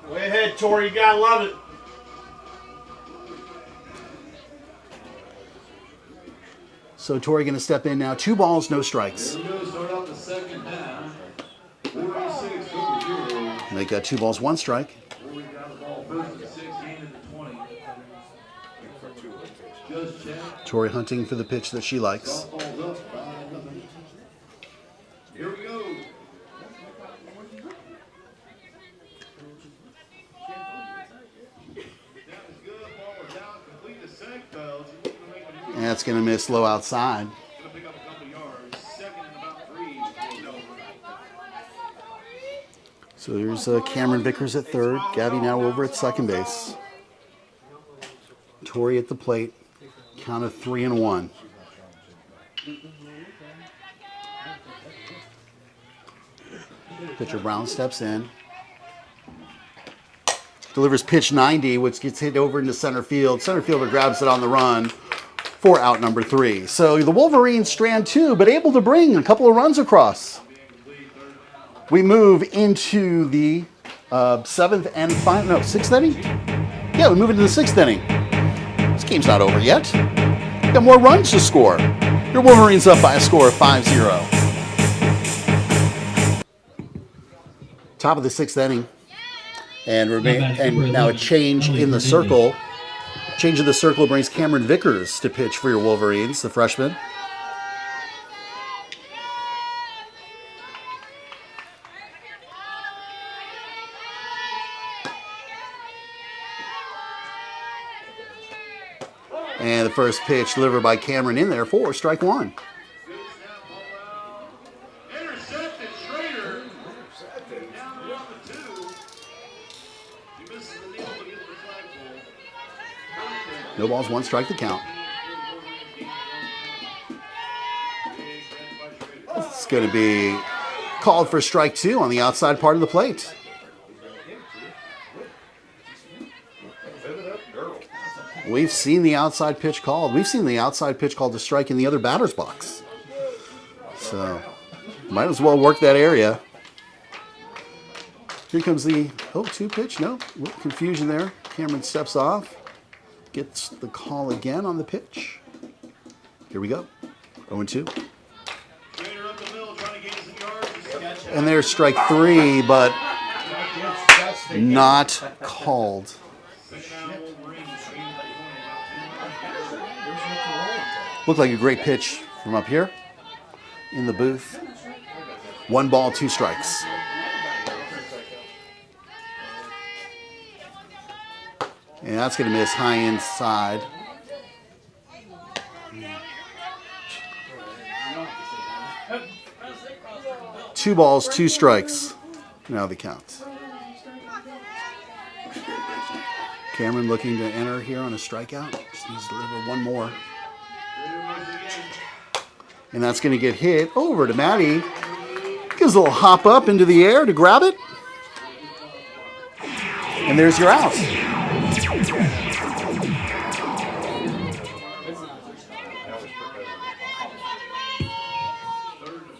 Way ahead, Tori. You gotta love it. So Tori going to step in now. 2 balls, no strikes. Here we go, start out the second half. 46-0. And they got 2 balls, 1 strike. We got the ball first and 6, gained at the 20. Just check. Tori hunting for the pitch that she likes. Ball's up, 5-0. Here we go. That was good. Ball was out. Complete the sack bells. And that's going to miss low outside. Gonna pick up a couple yards. Second and about 3. So there's Cameron Vickers at third. Gabby now over at second base. Tori at the plate. Count of 3-1. Pitcher Brown steps in. Delivers pitch 90, which gets hit over into center field. Center fielder grabs it on the run for out number 3. So the Wolverines strand 2, but able to bring a couple of runs across. We move into the 7th and final, no, 6th inning? Yeah, we move into the 6th inning. This game's not over yet. Got more runs to score. Your Wolverines up by a score of 5-0. Top of the 6th inning. And now a change in the circle. Change in the circle brings Cameron Vickers to pitch for your Wolverines, the freshman. And the first pitch delivered by Cameron in there for strike 1. Intercepted Schrader. Down around the 2. He misses the needle to get the flagpole. No balls, 1 strike to count. It's going to be called for strike 2 on the outside part of the plate. We've seen the outside pitch called. We've seen the outside pitch called to strike in the other batter's box. So, might as well work that area. Here comes the 0-2 pitch. No, confusion there. Cameron steps off. Gets the call again on the pitch. Here we go. 0-2. Schrader up the middle, trying to gain some yards. And there's strike 3, but not called. Looked like a great pitch from up here in the booth. 1 ball, 2 strikes. And that's going to miss high inside. Two balls, 2 strikes. Now the count. Cameron looking to enter here on a strikeout. Just needs to deliver 1 more. And that's going to get hit over to Maddie. Gives a little hop up into the air to grab it. And there's your out.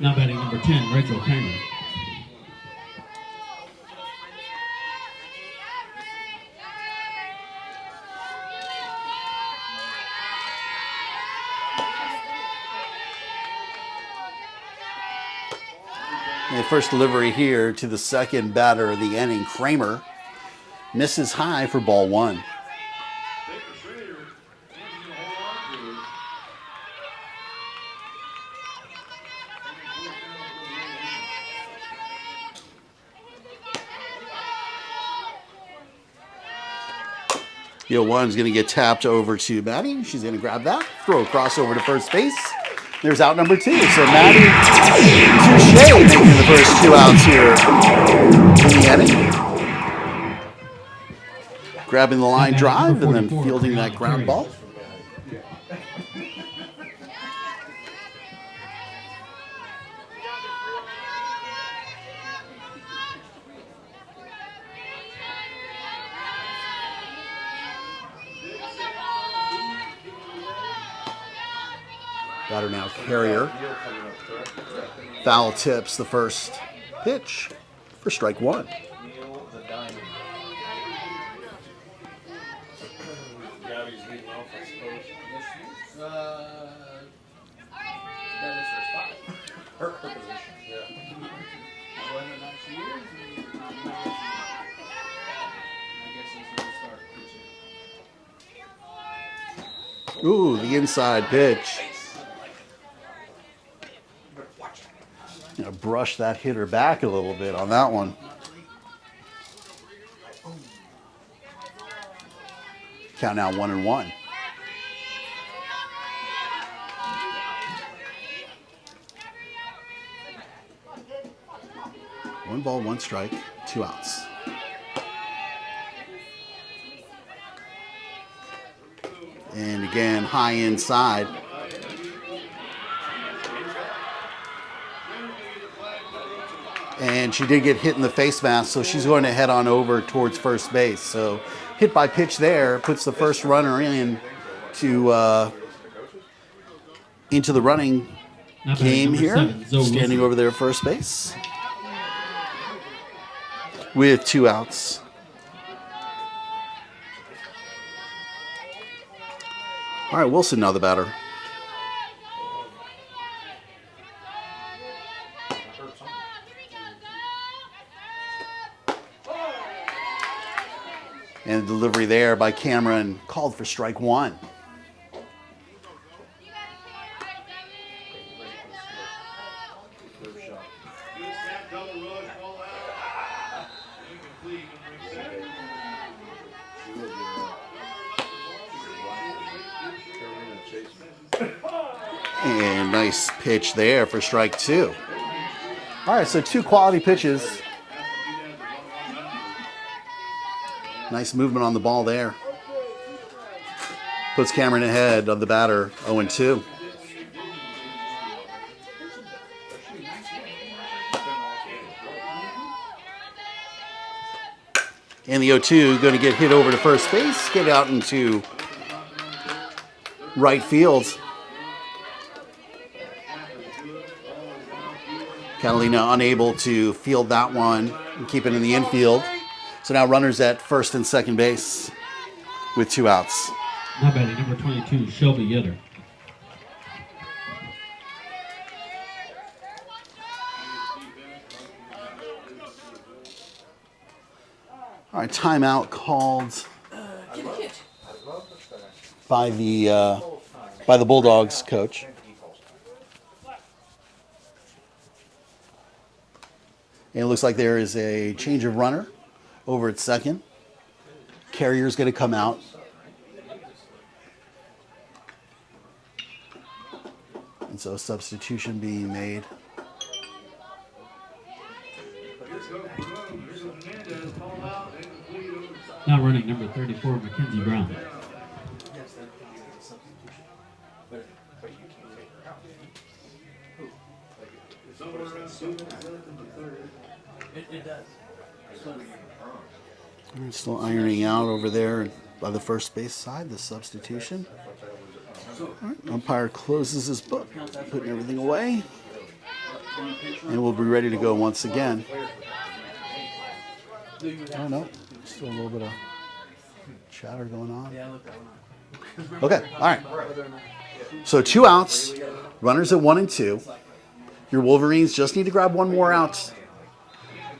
Now batting number 10, Rachel Kramer. And the first delivery here to the second batter of the inning, Kramer, misses high for ball 1. The 0-1's going to get tapped over to Maddie. She's going to grab that, throw a crossover to first base. There's out number 2. So Maddie Touche making the first 2 outs here in the inning. Grabbing the line drive and then fielding that ground ball. Batter now Carrier. Foul tips the first pitch for strike one. Ooh, the inside pitch. Gonna brush that hitter back a little bit on that one. Count now 1-1. One ball, one strike, 2 outs. And again, high inside. And she did get hit in the face mask, so she's going to head on over towards first base. So hit by pitch there puts the first runner in to into the running game here. 7, Zoe Standing Wilson. over there at first base with 2 outs. All right, Wilson now the batter. And the delivery there by Cameron called for strike one. And nice pitch there for strike two. All right, so 2 quality pitches. Nice movement on the ball there. Puts Cameron ahead of the batter, 0-2. And the 0-2 going to get hit over to first base, get out into right field. Catalina unable to field that one and keep it in the infield. So now runners at first and second base with 2 outs. Now batting number 22, Shelby Yetter. All right, timeout called by the Bulldogs coach. And it looks like there is a change of runner over at second. Carrier's going to come out. And so a substitution being made. Now running number 34, Mackenzie Brown. We're still ironing out over there by the first base side, the substitution. All right, umpire closes his book, putting everything away. And we'll be ready to go once again. Oh no, still a little bit of chatter going on. Okay, all right. So 2 outs, runners at 1 and 2. Your Wolverines just need to grab 1 more out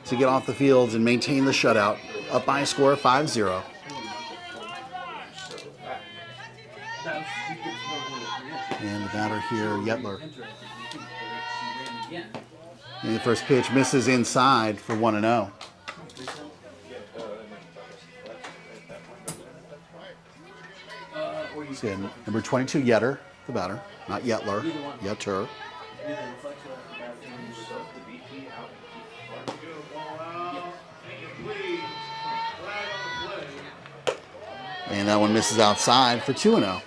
to get off the field and maintain the shutout. Up by a score of 5-0. And the batter here, Yetler. And the first pitch misses inside for 1-0. So number 22, Yetter, the batter. Not Yetler, Yetter. And that one misses outside for 2-0.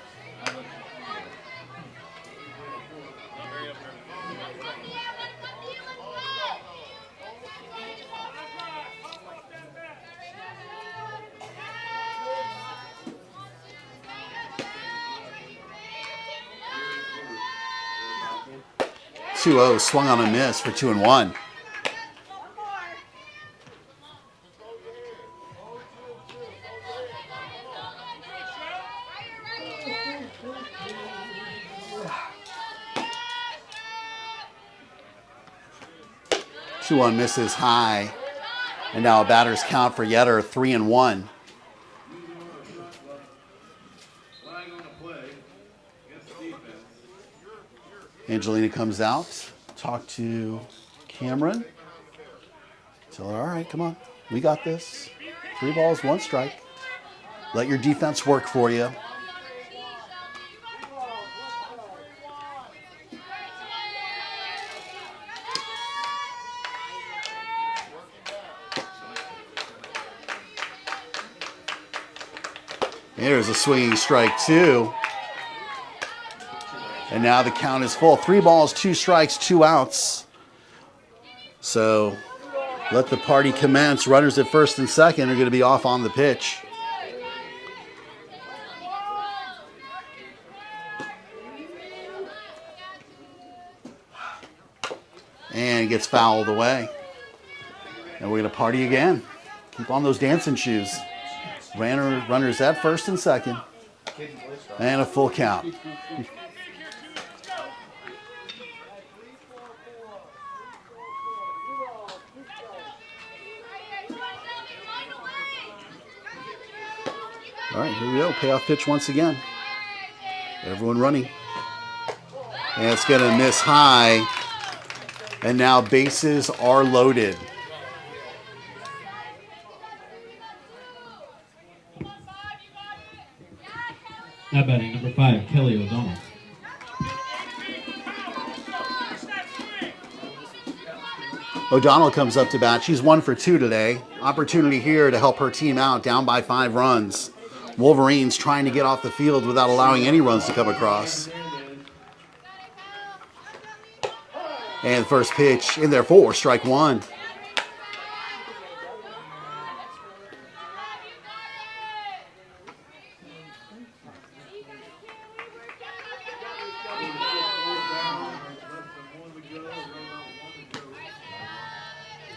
2-0, swung on a miss for 2-1. Two-one misses high, and now a batter's count for Yetter, 3-1. Angelina comes out, talk to Cameron. Tell her, all right, come on, we got this. 3 balls, 1 strike. Let your defense work for you. There's a swinging strike, 2. And now the count is full. 3 balls, 2 strikes, 2 outs. So let the party commence. Runners at first and second are going to be off on the pitch. And gets fouled away. And we're going to party again. Keep on those dancing shoes. Runners at first and second. And a full count. All right, here we go. Payoff pitch once again. Everyone running. And it's going to miss high. And now bases are loaded. Now batting number 5, Kelly O'Donnell. O'Donnell comes up to bat. She's 1 for 2 today. Opportunity here to help her team out, down by 5 runs. Wolverines trying to get off the field without allowing any runs to come across. And the first pitch in there for strike 1.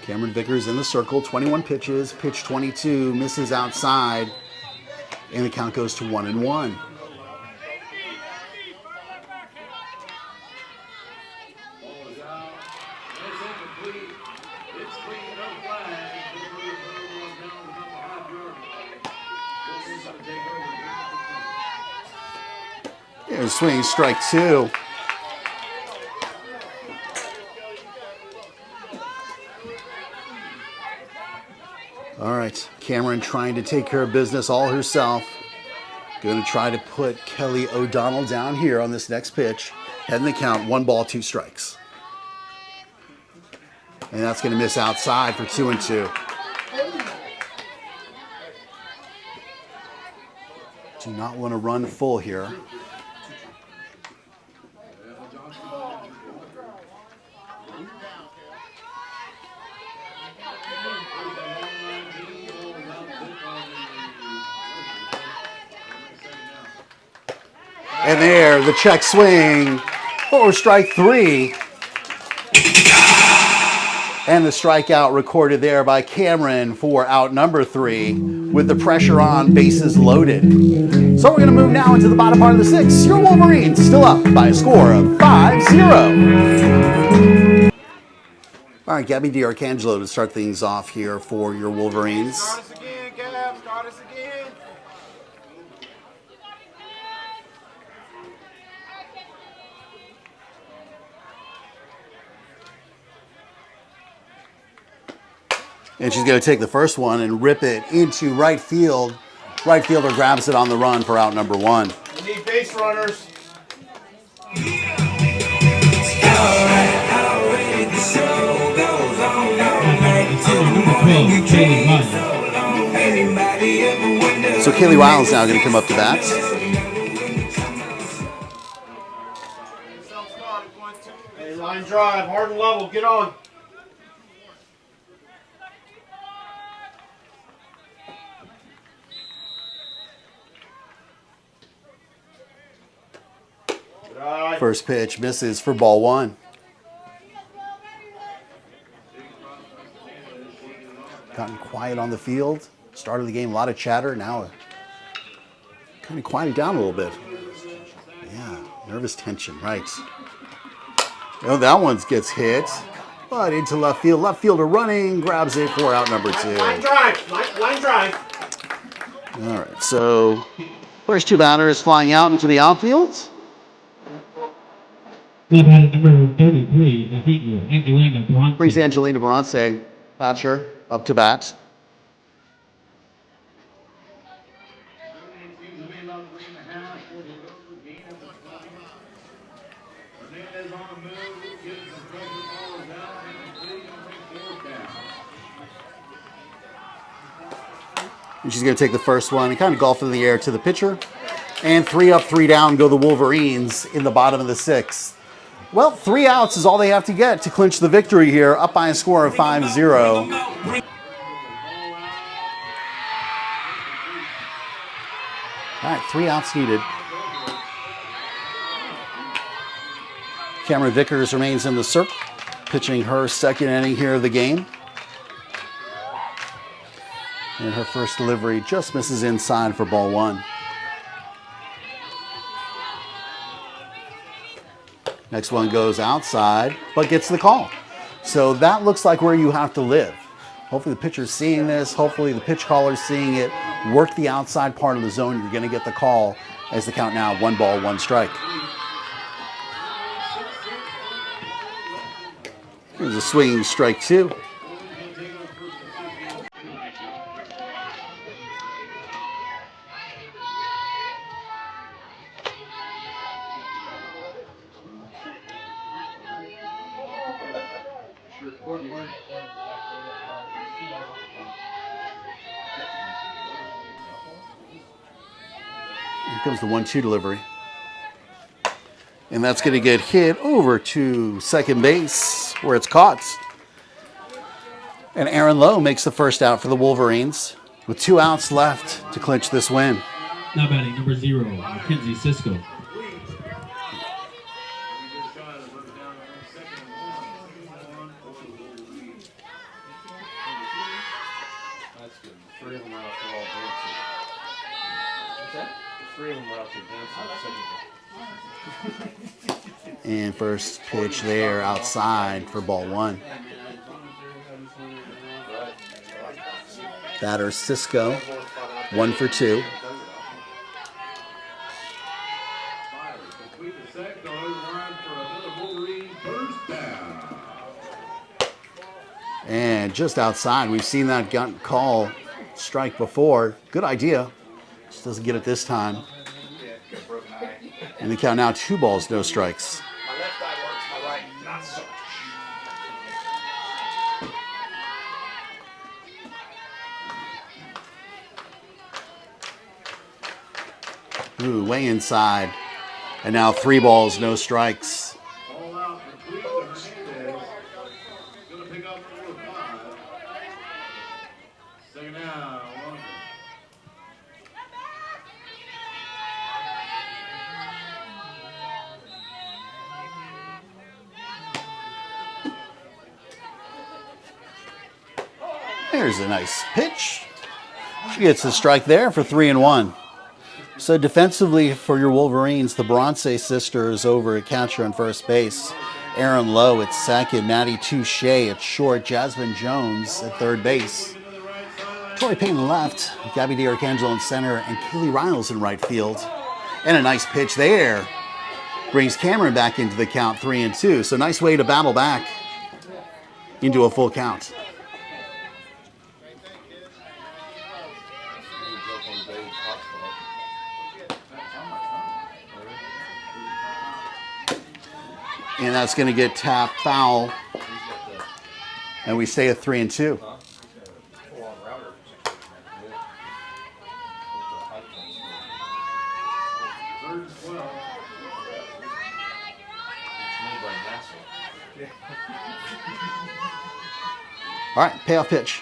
Cameron Vickers in the circle, 21 pitches, pitch 22, misses outside, and the count goes to 1-1. Here's swing, strike 2. All right, Cameron trying to take care of business all herself. Going to try to put Kelly O'Donnell down here on this next pitch. Heading the count, 1 ball, 2 strikes. And that's going to miss outside for 2-2. Do not want to run full here. And there, the check swing for strike 3. And the strikeout recorded there by Cameron for out number 3 with the pressure on, bases loaded. So we're going to move now into the bottom part of the 6th. Your Wolverines still up by a score of 5-0. All right, Gabby DiArcangelo to start things off here for your Wolverines. Start us again, Gab. Start us again. And she's going to take the first one and rip it into right field. Right fielder grabs it on the run for out number 1. We need base runners. So Kaylee Wiles now going to come up to bat. Hey, line drive, hard and level, get on. First pitch misses for ball 1. quiet on the field. Start of the game, a lot of chatter. Now kind of quieted down a little bit. Yeah, nervous tension, right. Oh, that one gets hit, but into left field. Left fielder running, grabs it for out number 2. Line drive. Line drive. All right, so first 2 batters flying out into the outfield. Club had number 33, the senior, Angelina Bronte. Brings Angelina Bronte, catcher, up to bat. And she's going to take the first one and kind of golf in the air to the pitcher. And 3 up, 3 down go the Wolverines in the bottom of the 6th. Well, 3 outs is all they have to get to clinch the victory here, up by a score of 5-0. All right, 3 outs needed. Cameron Vickers remains in the circle, pitching her second inning here of the game. And her first delivery just misses inside for ball 1. Next one goes outside, but gets the call. So that looks like where you have to live. Hopefully the pitcher's seeing this. Hopefully the pitch caller's seeing it. Work the outside part of the zone. You're going to get the call as the count now 1 ball, 1 strike. Here's a swinging strike 2. Here comes the 1-2 delivery. And that's going to get hit over to second base where it's caught. And Aaron Lowe makes the first out for the Wolverines with 2 outs left to clinch this win. Now batting number 0, Mackenzie Cisco. And first pitch there outside for ball 1. Batter Cisco, 1 for 2. And just outside, we've seen that call strike before. Good idea. Just doesn't get it this time. And the count now 2 balls, no strikes. My left eye works, my right not so much. Ooh, way inside. And now 3 balls, no strikes. All out complete to Hernandez. Going to pick up 4 or 5. Second down, Wellington. There's a nice pitch. She gets the strike there for 3-1. So defensively for your Wolverines, the Bronte sisters over at catcher and first base. Aaron Lowe at second, Maddie Touche at short, Jasmine Jones at third base. Tori Payne left, Gabby DiArcangelo in center, and Kaylee Riles in right field. And a nice pitch there. Brings Cameron back into the count, 3-2. So nice way to battle back into a full count. And that's going to get tapped foul. And we stay at 3-2. All right, payoff pitch.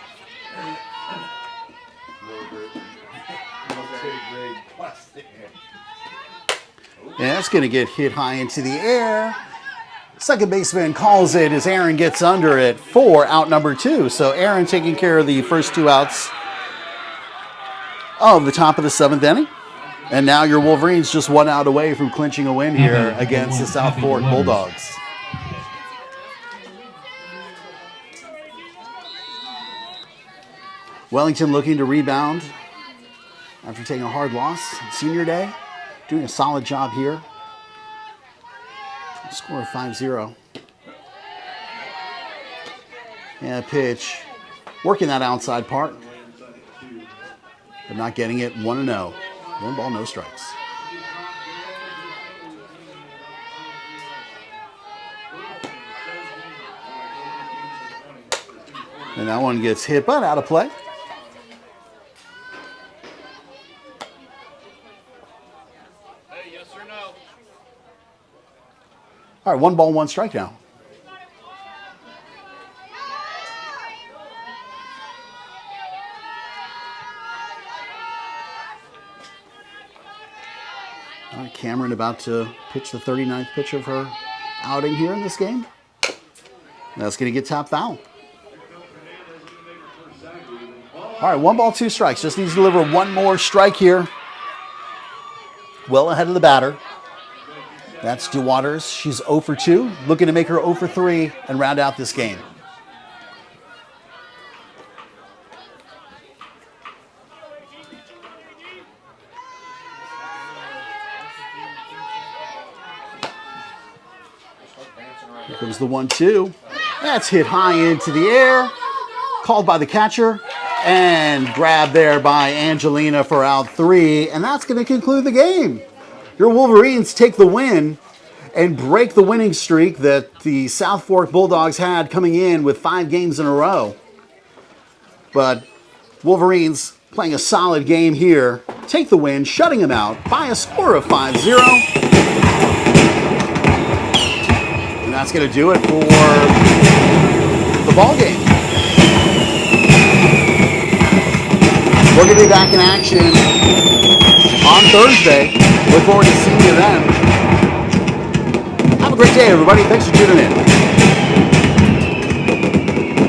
And that's going to get hit high into the air. Second baseman calls it as Aaron gets under it for out number 2. So Aaron taking care of the first 2 outs of the top of the 7th inning. And now your Wolverines just 1 out away from clinching a win here against the South Fork Bulldogs. Wellington looking to rebound after taking a hard loss senior day. Doing a solid job here. Score of 5-0. And a pitch. Working that outside part. But not getting it. 1-0. 1 ball, no strikes. And that one gets hit, but out of play. Hey, yes or no? All right, 1 ball, 1 strike now. All right, Cameron about to pitch the 39th pitch of her outing here in this game. That's going to get top foul. All right, 1 ball, 2 strikes. Just needs to deliver 1 more strike here. Well ahead of the batter. That's DeWaters. She's 0 for 2. Looking to make her 0 for 3 and round out this game. Here comes the 1-2. That's hit high into the air. Called by the catcher. And grabbed there by Angelina for out 3. And that's going to conclude the game. Your Wolverines take the win and break the winning streak that the South Fork Bulldogs had coming in with 5 games in a row. But Wolverines playing a solid game here. Take the win, shutting them out by a score of 5-0. And that's going to do it for the ball game. We're going to be back in action on Thursday. Look forward to seeing you then. Have a great day, everybody. Thanks for tuning in.